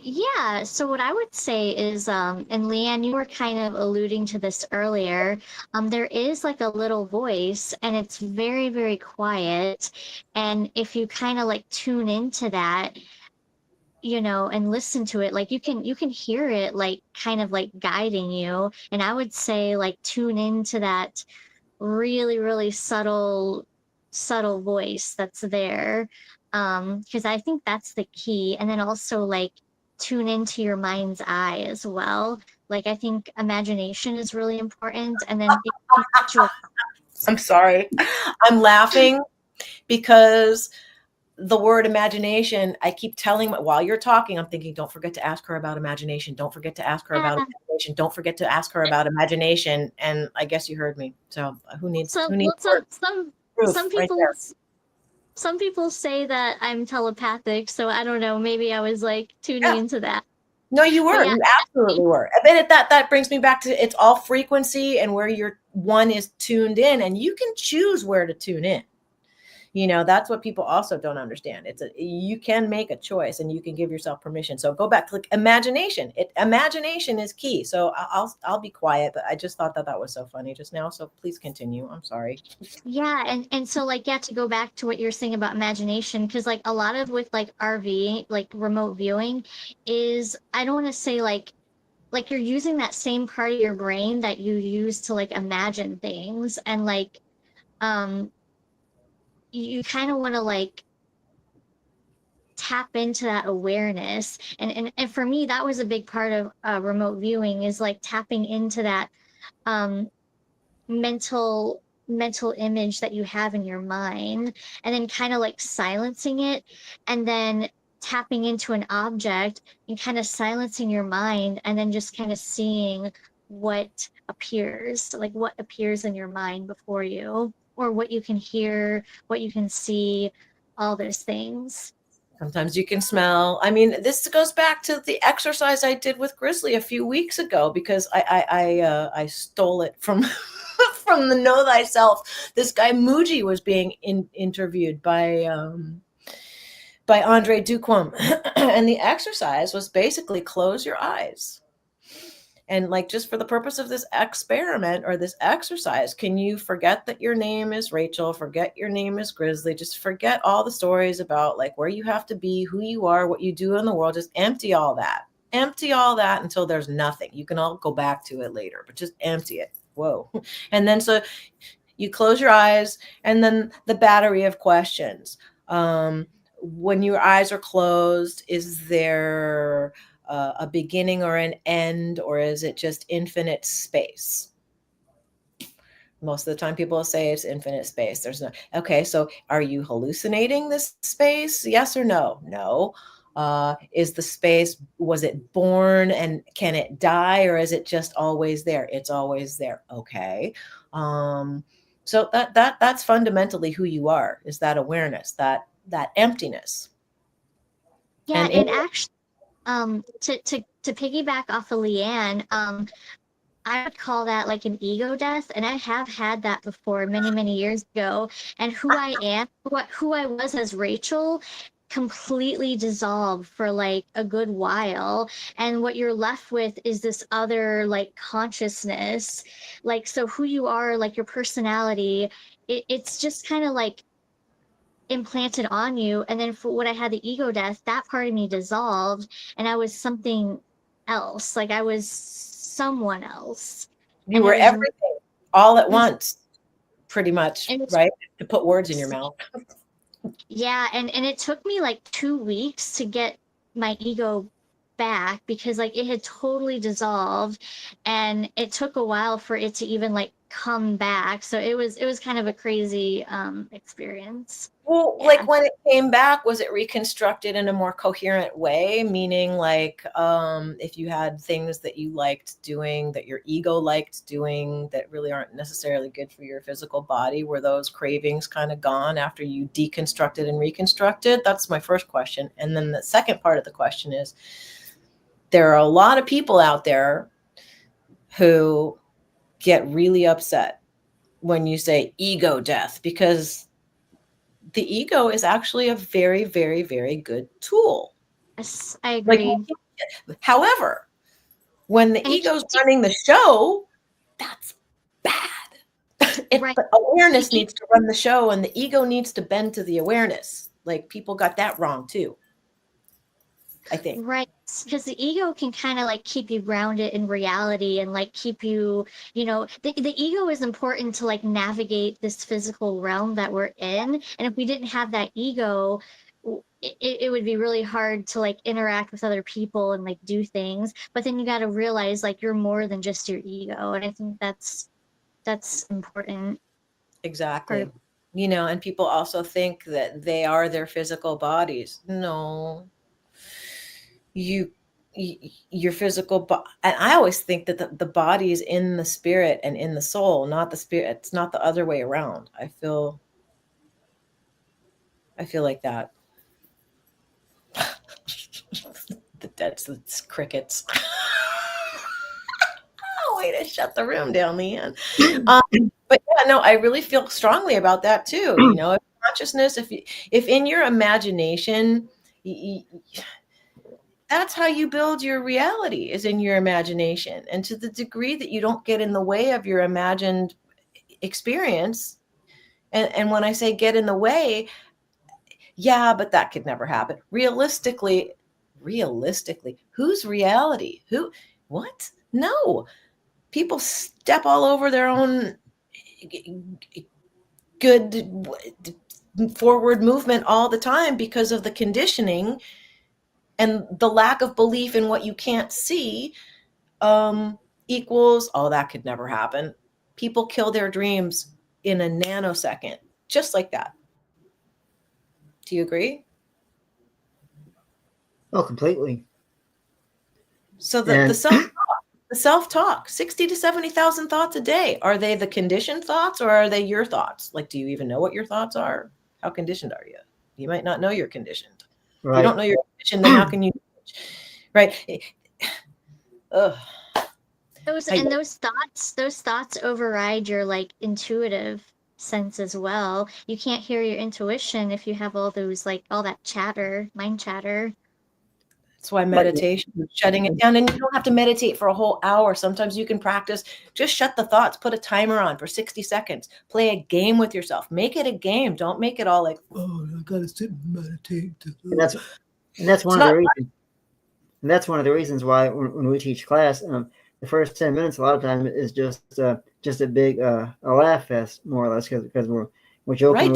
Yeah, so what I would say is, and Leanne, you were kind of alluding to this earlier, there is like a little voice, and it's very, very quiet. And if you kind of like tune into that, and listen to it, like you can hear it like kind of like guiding you. And I would say like tune into that really, really subtle voice that's there. Because I think that's the key. And then also like tune into your mind's eye as well. Like I think imagination is really important. And then it can put you. I'm sorry. I'm laughing because the word imagination, I keep telling while you're talking, I'm thinking, don't forget to ask her about imagination. Don't forget to ask her about imagination. Don't forget to ask her about imagination. And I guess you heard me. So who needs Some proof people right some people say that I'm telepathic, so I don't know, maybe I was like tuning into that. No, you were. Yeah. You absolutely were. I bet that brings me back to, it's all frequency and where your one is tuned in, and you can choose where to tune in. That's what people also don't understand. You can make a choice and you can give yourself permission. So go back to like imagination. Imagination is key. So I'll be quiet, but I just thought that was so funny just now. So please continue. I'm sorry. Yeah, and so like to go back to what you're saying about imagination, because like a lot of with like RV, like remote viewing, is I don't want to say like you're using that same part of your brain that you use to like imagine things, and like you kind of want to like tap into that awareness. And for me, that was a big part of remote viewing, is like tapping into that um, mental image that you have in your mind, and then kind of like silencing it, and then tapping into an object and kind of silencing your mind, and then just kind of seeing what appears, like what appears in your mind before you, or what you can hear, what you can see, all those things. Sometimes you can smell. I mean, this goes back to the exercise I did with Grizzly a few weeks ago, because I stole it from from the Know Thyself. This guy Muji was being interviewed by Andre Duquam, and the exercise was basically close your eyes. And like, just for the purpose of this experiment or this exercise, can you forget that your name is Rachel, forget your name is Grizzly, just forget all the stories about like where you have to be, who you are, what you do in the world, just empty all that until there's nothing. You can all go back to it later, but just empty it. Whoa. And then so you close your eyes, and then the battery of questions. When your eyes are closed, is there a beginning or an end, or is it just infinite space? Most of the time people will say it's infinite space. There's no, okay, so are you hallucinating this space? Yes or no? No. Is the space, was it born and can it die, or is it just always there? It's always there. Okay. So that's fundamentally who you are, is that awareness, that emptiness. Yeah, and actually, to piggyback off of Liane, I would call that like an ego death, and I have had that before many years ago. And who I am, who I was as Rachel, completely dissolved for like a good while, and what you're left with is this other like consciousness. Like, so who you are, like your personality, it's just kind of like implanted on you. And then for when I had the ego death, that part of me dissolved, and I was something else. Like I was someone else. You And were it was, everything all at once, pretty much, and it's, right? To put words in your mouth. yeah, and it took me like 2 weeks to get my ego back, because like it had totally dissolved, and it took a while for it to even like come back. So it was kind of a crazy experience. Well, Yeah. like when it came back, was it reconstructed in a more coherent way? Meaning like, if you had things that you liked doing, that your ego liked doing, that really aren't necessarily good for your physical body, were those cravings kind of gone after you deconstructed and reconstructed? That's my first question. And then the second part of the question is, there are a lot of people out there who get really upset when you say ego death, because the ego is actually a very, very, very good tool. Yes, I Like, agree. however, when the And ego's running the show, that's bad. right. But awareness needs to run the show, and the ego needs to bend to the awareness. Like, people got that wrong too, I think. Right, because the ego can kind of like keep you grounded in reality, and like keep you, the ego is important to like navigate this physical realm that we're in. And if we didn't have that ego, it would be really hard to like interact with other people and like do things. But then you got to realize like you're more than just your ego. And I think that's important. Exactly. And people also think that they are their physical bodies. No. Your physical and I always think that the body is in the spirit and in the soul, not the spirit. It's not the other way around. I feel like that. That's crickets. Oh, way to shut the room down, Liane. But yeah, no, I really feel strongly about that too. If consciousness, if in your imagination, that's how you build your reality, is in your imagination. And to the degree that you don't get in the way of your imagined experience, and when I say get in the way, yeah, but that could never happen. Realistically, whose reality? What? No. People step all over their own good forward movement all the time because of the conditioning and the lack of belief in what you can't see, equals, oh, that could never happen. People kill their dreams in a nanosecond, just like that. Do you agree? Oh, completely. So the self-talk, 60 to 70,000 thoughts a day. Are they the conditioned thoughts or are they your thoughts? Like, do you even know what your thoughts are? How conditioned are you? You might not know you're conditioned. Right. If you don't know you're conditioned, then how can you, right? Ugh. Those thoughts override your like intuitive sense as well. You can't hear your intuition if you have all those like all that chatter, mind chatter. That's why meditation is shutting it down. And you don't have to meditate for a whole hour. Sometimes you can practice, just shut the thoughts, put a timer on for 60 seconds, play a game with yourself. Make it a game. Don't make it all like, oh, I gotta sit and meditate. And that's one of the reasons. And that's one of the reasons why when we teach class, the first 10 minutes a lot of time is just a big a laugh fest, more or less, because we're joking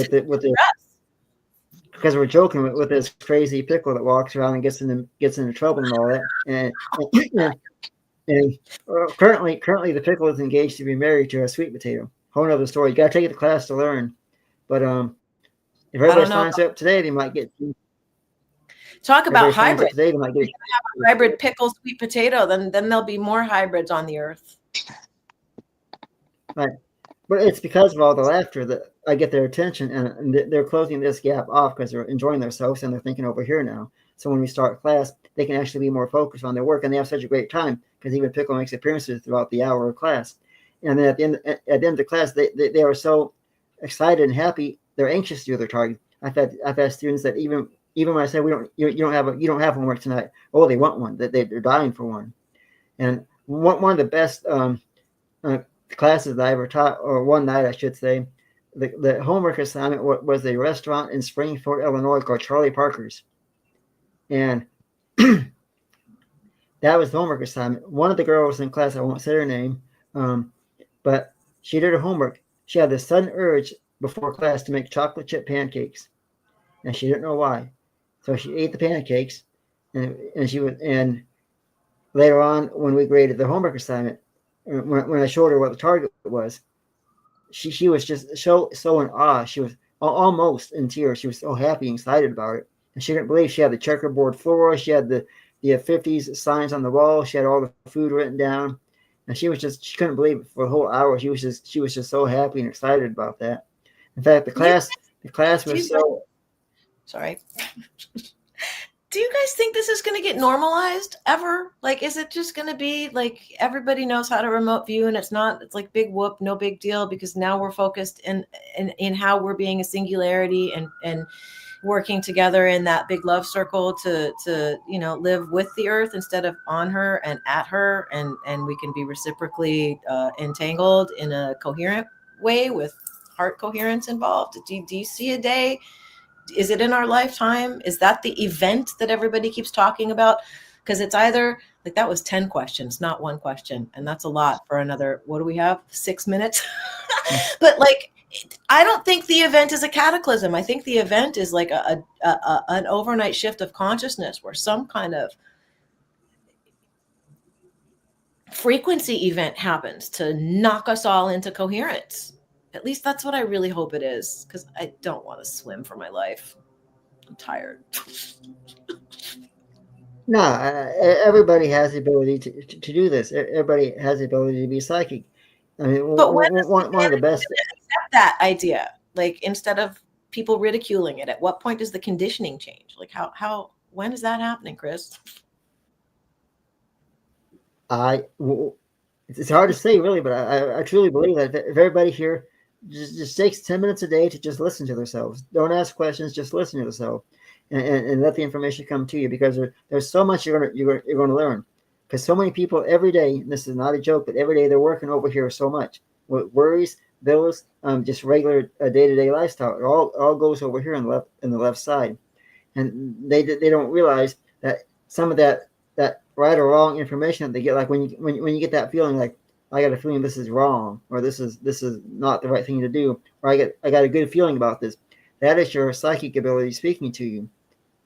because we're joking with this crazy pickle that walks around and gets into trouble and all that. And currently the pickle is engaged to be married to a sweet potato. Whole other story. You got to take it to class to learn. But if everybody signs up today, they might get. Talk about hybrid. Today, they might get a hybrid pickle sweet potato. Then there'll be more hybrids on the earth. Right. But it's because of all the laughter that I get their attention, and they're closing this gap off because they're enjoying themselves and they're thinking over here now. So when we start class, they can actually be more focused on their work, and they have such a great time because even Pickle makes appearances throughout the hour of class. And then at the end of the class, they are so excited and happy. They're anxious to do their target. I've had students that even when I say you don't have homework tonight, oh, they want one. That they're dying for one. And one of the best classes that I ever taught, or one night I should say, the homework assignment was a restaurant in Springfield, Illinois called Charlie Parker's, and that was the homework assignment. One of the girls in class, I won't say her name, but she did her homework. She had the sudden urge before class to make chocolate chip pancakes, and she didn't know why. So she ate the pancakes, and later on when we graded the homework assignment, when I showed her what the target was, she was just so in awe. She was almost in tears. She was so happy and excited about it, and she didn't believe she had the checkerboard floor. She had the 50s signs on the wall. She had all the food written down, and she couldn't believe it for a whole hour. She was just so happy and excited about that. In fact, the class was so. Sorry. Do you guys think this is going to get normalized ever? Like, is it just going to be like everybody knows how to remote view and it's like big whoop, no big deal, because now we're focused in how we're being a singularity and working together in that big love circle to live with the earth instead of on her and at her, and we can be reciprocally entangled in a coherent way with heart coherence involved. Do you see a day? Is it in our lifetime? Is that the event that everybody keeps talking about? Because it's either like that was 10 questions, not one question. And that's a lot for another, what do we have? 6 minutes. But like, I don't think the event is a cataclysm. I think the event is like an overnight shift of consciousness where some kind of frequency event happens to knock us all into coherence. At least that's what I really hope it is, because I don't want to swim for my life. I'm tired. No, everybody has the ability to do this. Everybody has the ability to be psychic. I mean, but one of the best. Accept that idea, like instead of people ridiculing it, at what point does the conditioning change? Like when is that happening, Chris? It's hard to say really, but I truly believe that if everybody here just takes 10 minutes a day to just listen to themselves, don't ask questions, just listen to yourself, and let the information come to you, because there's so much you're going to learn. Because so many people every day, and this is not a joke, but every day they're working over here so much with worries, bills, just regular day-to-day lifestyle. It all goes over here on the left side, and they don't realize that some of that right or wrong information that they get, like when you get that feeling like, I got a feeling this is wrong, or this is not the right thing to do, or I got a good feeling about this. That is your psychic ability speaking to you.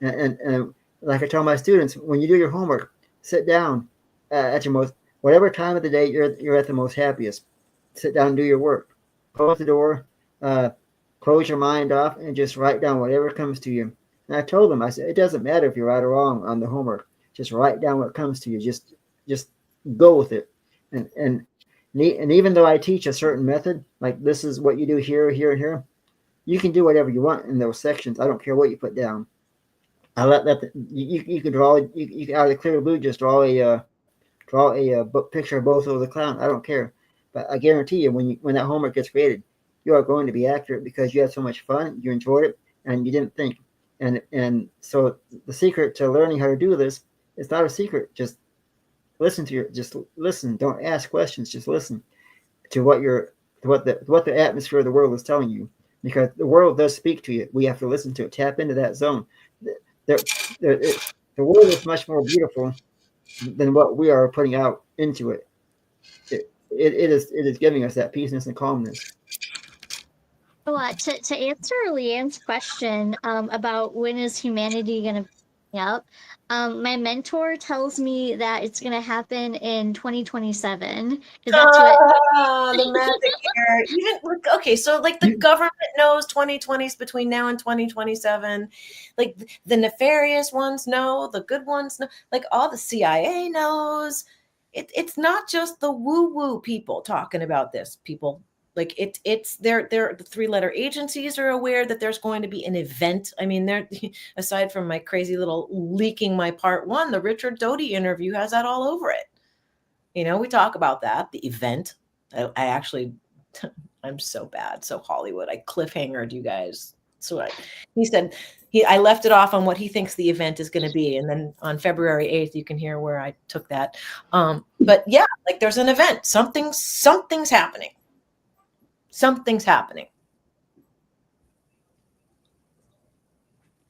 And like I tell my students, when you do your homework, sit down at your most, whatever time of the day you're at the most happiest. Sit down and do your work. Close the door, uh, close your mind off, and just write down whatever comes to you. And I told them, I said, it doesn't matter if you're right or wrong on the homework. Just write down what comes to you. Just go with it. And even though I teach a certain method, like this is what you do here, here, and here, you can do whatever you want in those sections. I don't care what you put down. I let that you can draw you can out of the clear blue just draw a picture of both of the clown. I don't care, but I guarantee you when that homework gets created, you are going to be accurate because you had so much fun, you enjoyed it, and you didn't think. And so the secret to learning how to do this is not a secret. Just just listen. Don't ask questions. Just listen to what the atmosphere of the world is telling you, because the world does speak to you. We have to listen to it. Tap into that zone. There, the world is much more beautiful than what we are putting out into it. It is giving us that peaceness and calmness. So, to answer Leanne's question about when is humanity going to be up, my mentor tells me that it's going to happen in 2027 because that's what. The magic year. Even okay, so like the government knows 2020 is between now and 2027. Like the nefarious ones know, the good ones know, like all the CIA knows. It's not just the woo-woo people talking about this, people. Like it's the 3-letter agencies are aware that there's going to be an event. I mean, they're aside from my crazy little leaking my part 1, the Richard Doty interview has that all over it. You know, we talk about that, the event. I actually, I'm so bad. So Hollywood, I cliffhangered you guys. So he said, I left it off on what he thinks the event is going to be. And then on February 8th, you can hear where I took that. But yeah, like there's an event, something's happening. Something's happening.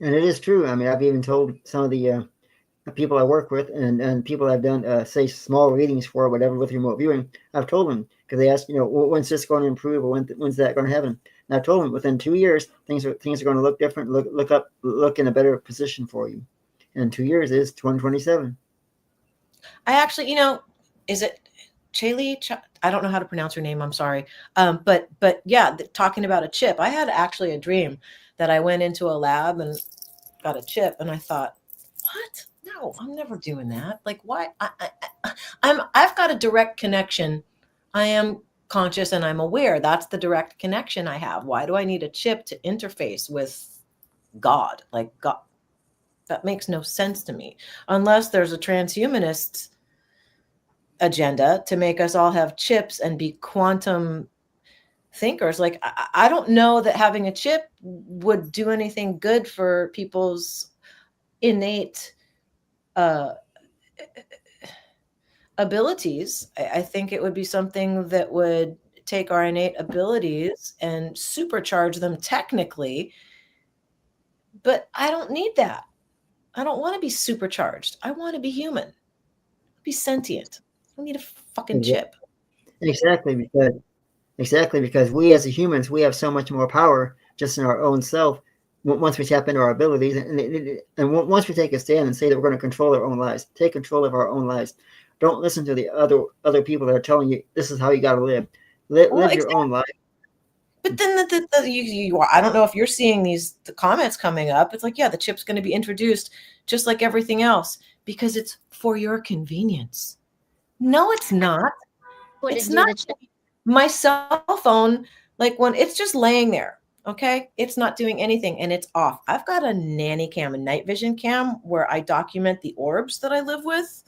And it is true. I mean, I've even told some of the people I work with and people I've done, say, small readings for, whatever, with remote viewing, I've told them, because they asked, when's this going to improve, or when's that going to happen? And I've told them within 2 years, things are going to look different, look in a better position for you. And 2 years is 2027. I actually, is it Chaley? I don't know how to pronounce her name. I'm sorry. But yeah, talking about a chip, I had actually a dream that I went into a lab and got a chip, and I thought, what? No, I'm never doing that. Like, why? I've got a direct connection. I am conscious and I'm aware. That's the direct connection I have. Why do I need a chip to interface with God? Like God, that makes no sense to me, unless there's a transhumanist agenda to make us all have chips and be quantum thinkers. Like, I don't know that having a chip would do anything good for people's innate abilities. I think it would be something that would take our innate abilities and supercharge them technically, but I don't need that. I don't want to be supercharged. I want to be human, be sentient. I don't need a fucking chip. Exactly, because we as humans, we have so much more power just in our own self once we tap into our abilities, and once we take a stand and say that we're going to control our own lives, take control of our own lives. Don't listen to the other people that are telling you this is how you got to live. Live your own life. But then I don't know if you're seeing the comments coming up. It's like, yeah, the chip's going to be introduced just like everything else because it's for your convenience. No, it's not. It's not. My cell phone, like when it's just laying there, okay, it's not doing anything and it's off. I've got a nanny cam, a night vision cam, where I document the orbs that I live with.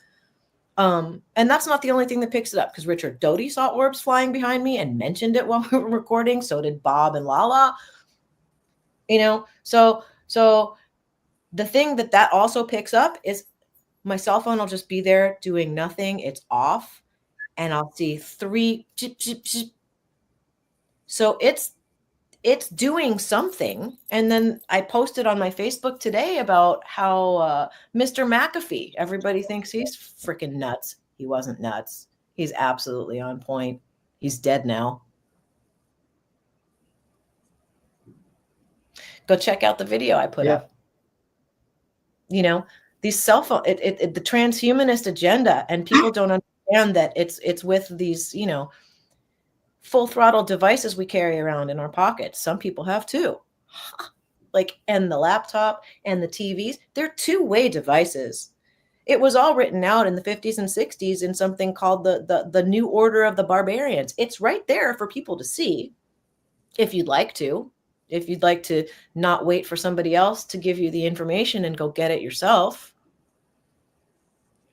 And that's not the only thing that picks it up, because Richard Doty saw orbs flying behind me and mentioned it while we were recording. So did Bob and Lala. So the thing that also picks up is my cell phone will just be there doing nothing. It's off, and I'll see 3 chip, chip, chip. So it's doing something. And then I posted on my Facebook today about how Mr. McAfee, everybody thinks he's freaking nuts. He wasn't nuts. He's absolutely on point. He's dead now. Go check out the video I put up. You know, these cell phone, the transhumanist agenda, and people don't understand that it's with these, you know, full throttle devices we carry around in our pockets. Some people have too. Like, and the laptop and the TVs, they're two-way devices. It was all written out in the 50s and 60s in something called the New Order of the Barbarians. It's right there for people to see if you'd like to. If you'd like to not wait for somebody else to give you the information and go get it yourself.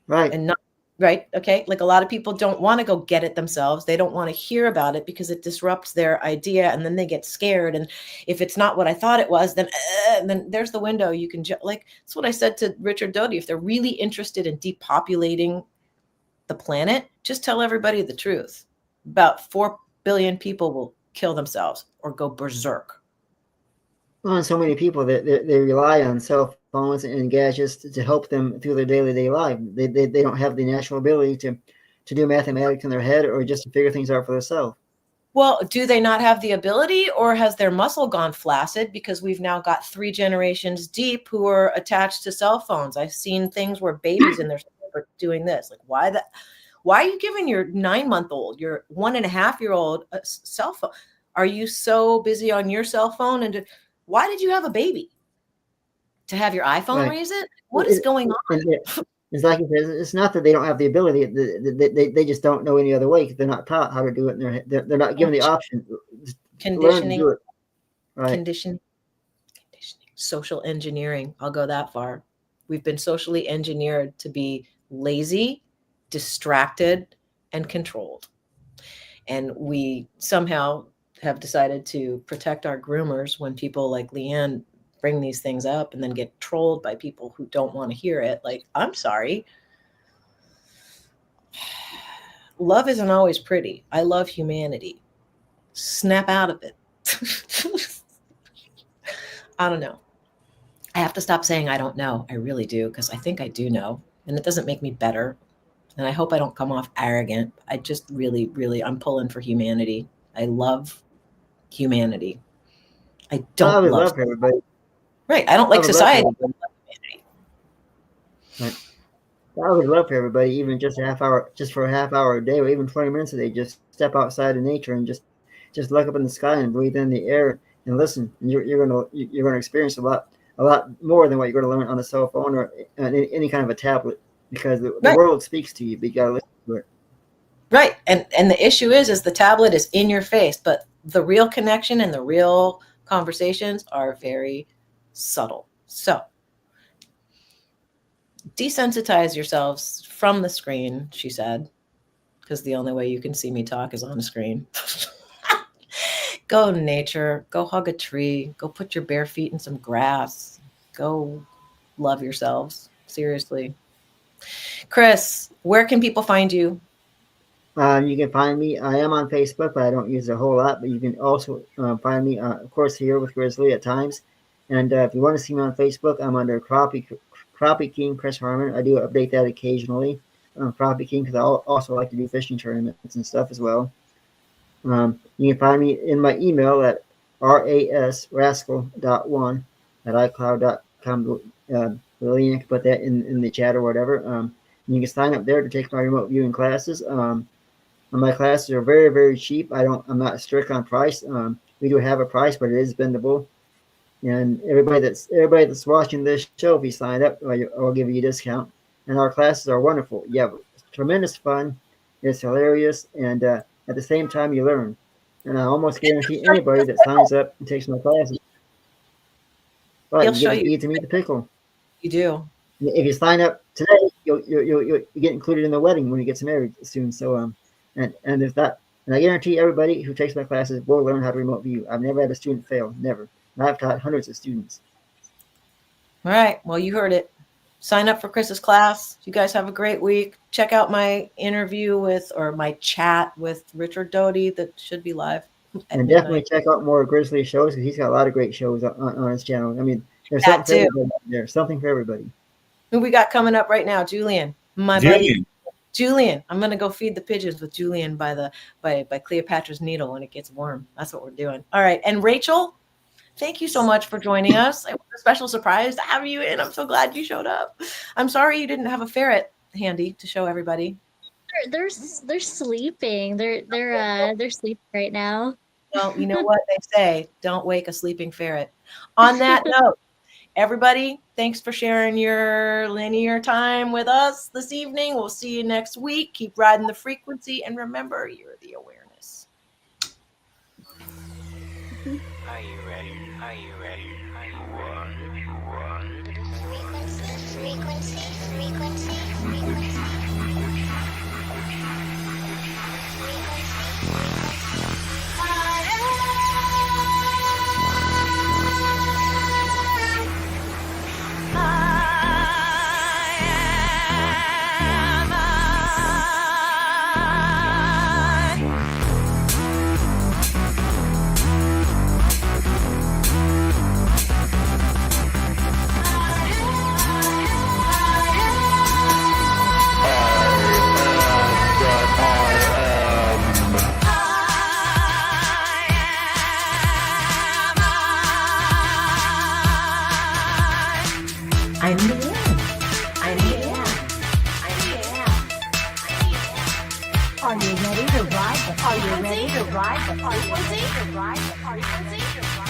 Right. And not, right? Okay. Like a lot of people don't want to go get it themselves. They don't want to hear about it because it disrupts their idea, and then they get scared. And if it's not what I thought it was, then there's the window. You can like, that's what I said to Richard Doty. If they're really interested in depopulating the planet, just tell everybody the truth. About 4 billion people will kill themselves or go berserk. Well, and so many people that they rely on cell phones and gadgets to help them through their day-to-day life. They don't have the natural ability to do mathematics in their head or just to figure things out for themselves. Well, do they not have the ability, or has their muscle gone flaccid because we've now got 3 generations deep who are attached to cell phones? I've seen things where babies in their are doing this. Like, why are you giving your 9-month-old, your 1.5-year-old a cell phone? Are you so busy on your cell phone? And why did you have a baby? To have your iPhone raise it? What is going on? It's like it's not that they don't have the ability. They just don't know any other way because they're not taught how to do it. And they're not given the option. Conditioning. Learn to do it. Right. Conditioning. Social engineering. I'll go that far. We've been socially engineered to be lazy, distracted, and controlled. And we somehow have decided to protect our groomers when people like Liane bring these things up and then get trolled by people who don't want to hear it. Like, I'm sorry. Love isn't always pretty. I love humanity. Snap out of it. I don't know. I have to stop saying I don't know. I really do, because I think I do know. And it doesn't make me better. And I hope I don't come off arrogant. I just really, really, I'm pulling for humanity. I love humanity. I don't love everybody. Right. I don't like society. Right. I would love for everybody, even just for a half hour a day, or even 20 minutes a day, just step outside in nature and just look up in the sky and breathe in the air and listen. And you're gonna experience a lot more than what you're gonna learn on a cell phone or any kind of a tablet, because the world speaks to you, but you gotta listen to it. Right. And the issue is the tablet is in your face, but the real connection and the real conversations are very subtle. So desensitize yourselves from the screen, she said, because the only way you can see me talk is on a screen. Go to nature, go hug a tree, go put your bare feet in some grass, go love yourselves. Seriously. Chris, where can people find you? You can find me. I am on Facebook, but I don't use it a whole lot. But you can also find me, of course, here with Grizzly at times. And if you want to see me on Facebook, I'm under Crappie King Chris Harmon. I do update that occasionally. Crappie King, because I also like to do fishing tournaments and stuff as well. You can find me in my email at rascal.1 at icloud.com. Liane can put that in the chat or whatever. You can sign up there to take my remote viewing classes. My classes are very, very cheap. I'm not strict on price. We do have a price, but it is bendable. And everybody that's watching this show, if you sign up, I'll give you a discount. And our classes are wonderful. You have tremendous fun. It's hilarious, and at the same time, you learn. And I almost guarantee anybody that signs up and takes my classes, you get to meet the pickle. You do. If you sign up today, you'll get included in the wedding when he gets married soon. So and if that, and I guarantee everybody who takes my classes will learn how to remote view. I've never had a student fail, never. And I've taught hundreds of students. All right. Well, you heard it. Sign up for Chris's class. You guys have a great week. Check out my interview my chat with Richard Doty that should be live. And definitely check out more Grizzly shows, because he's got a lot of great shows on his channel. I mean, there's something for everybody. There's something for everybody. Who we got coming up right now? Julian, buddy. Julian, I'm gonna go feed the pigeons with Julian by Cleopatra's Needle when it gets warm. That's what we're doing. All right, and Rachel, Thank you so much for joining us. It was a special surprise to have you in. I'm so glad you showed up. I'm sorry you didn't have a ferret handy to show everybody. They're sleeping. They're sleeping right now. Well, you know what they say, don't wake a sleeping ferret. On that note, everybody, thanks for sharing your linear time with us this evening. We'll see you next week. Keep riding the frequency, and remember, you're the awareness. Are you ready? Are you ready? Are you ready? Frequency, frequency, frequency. I'm Liane. I'm Liane. Are you ready to ride the frequency? Are you ready to ride the frequency?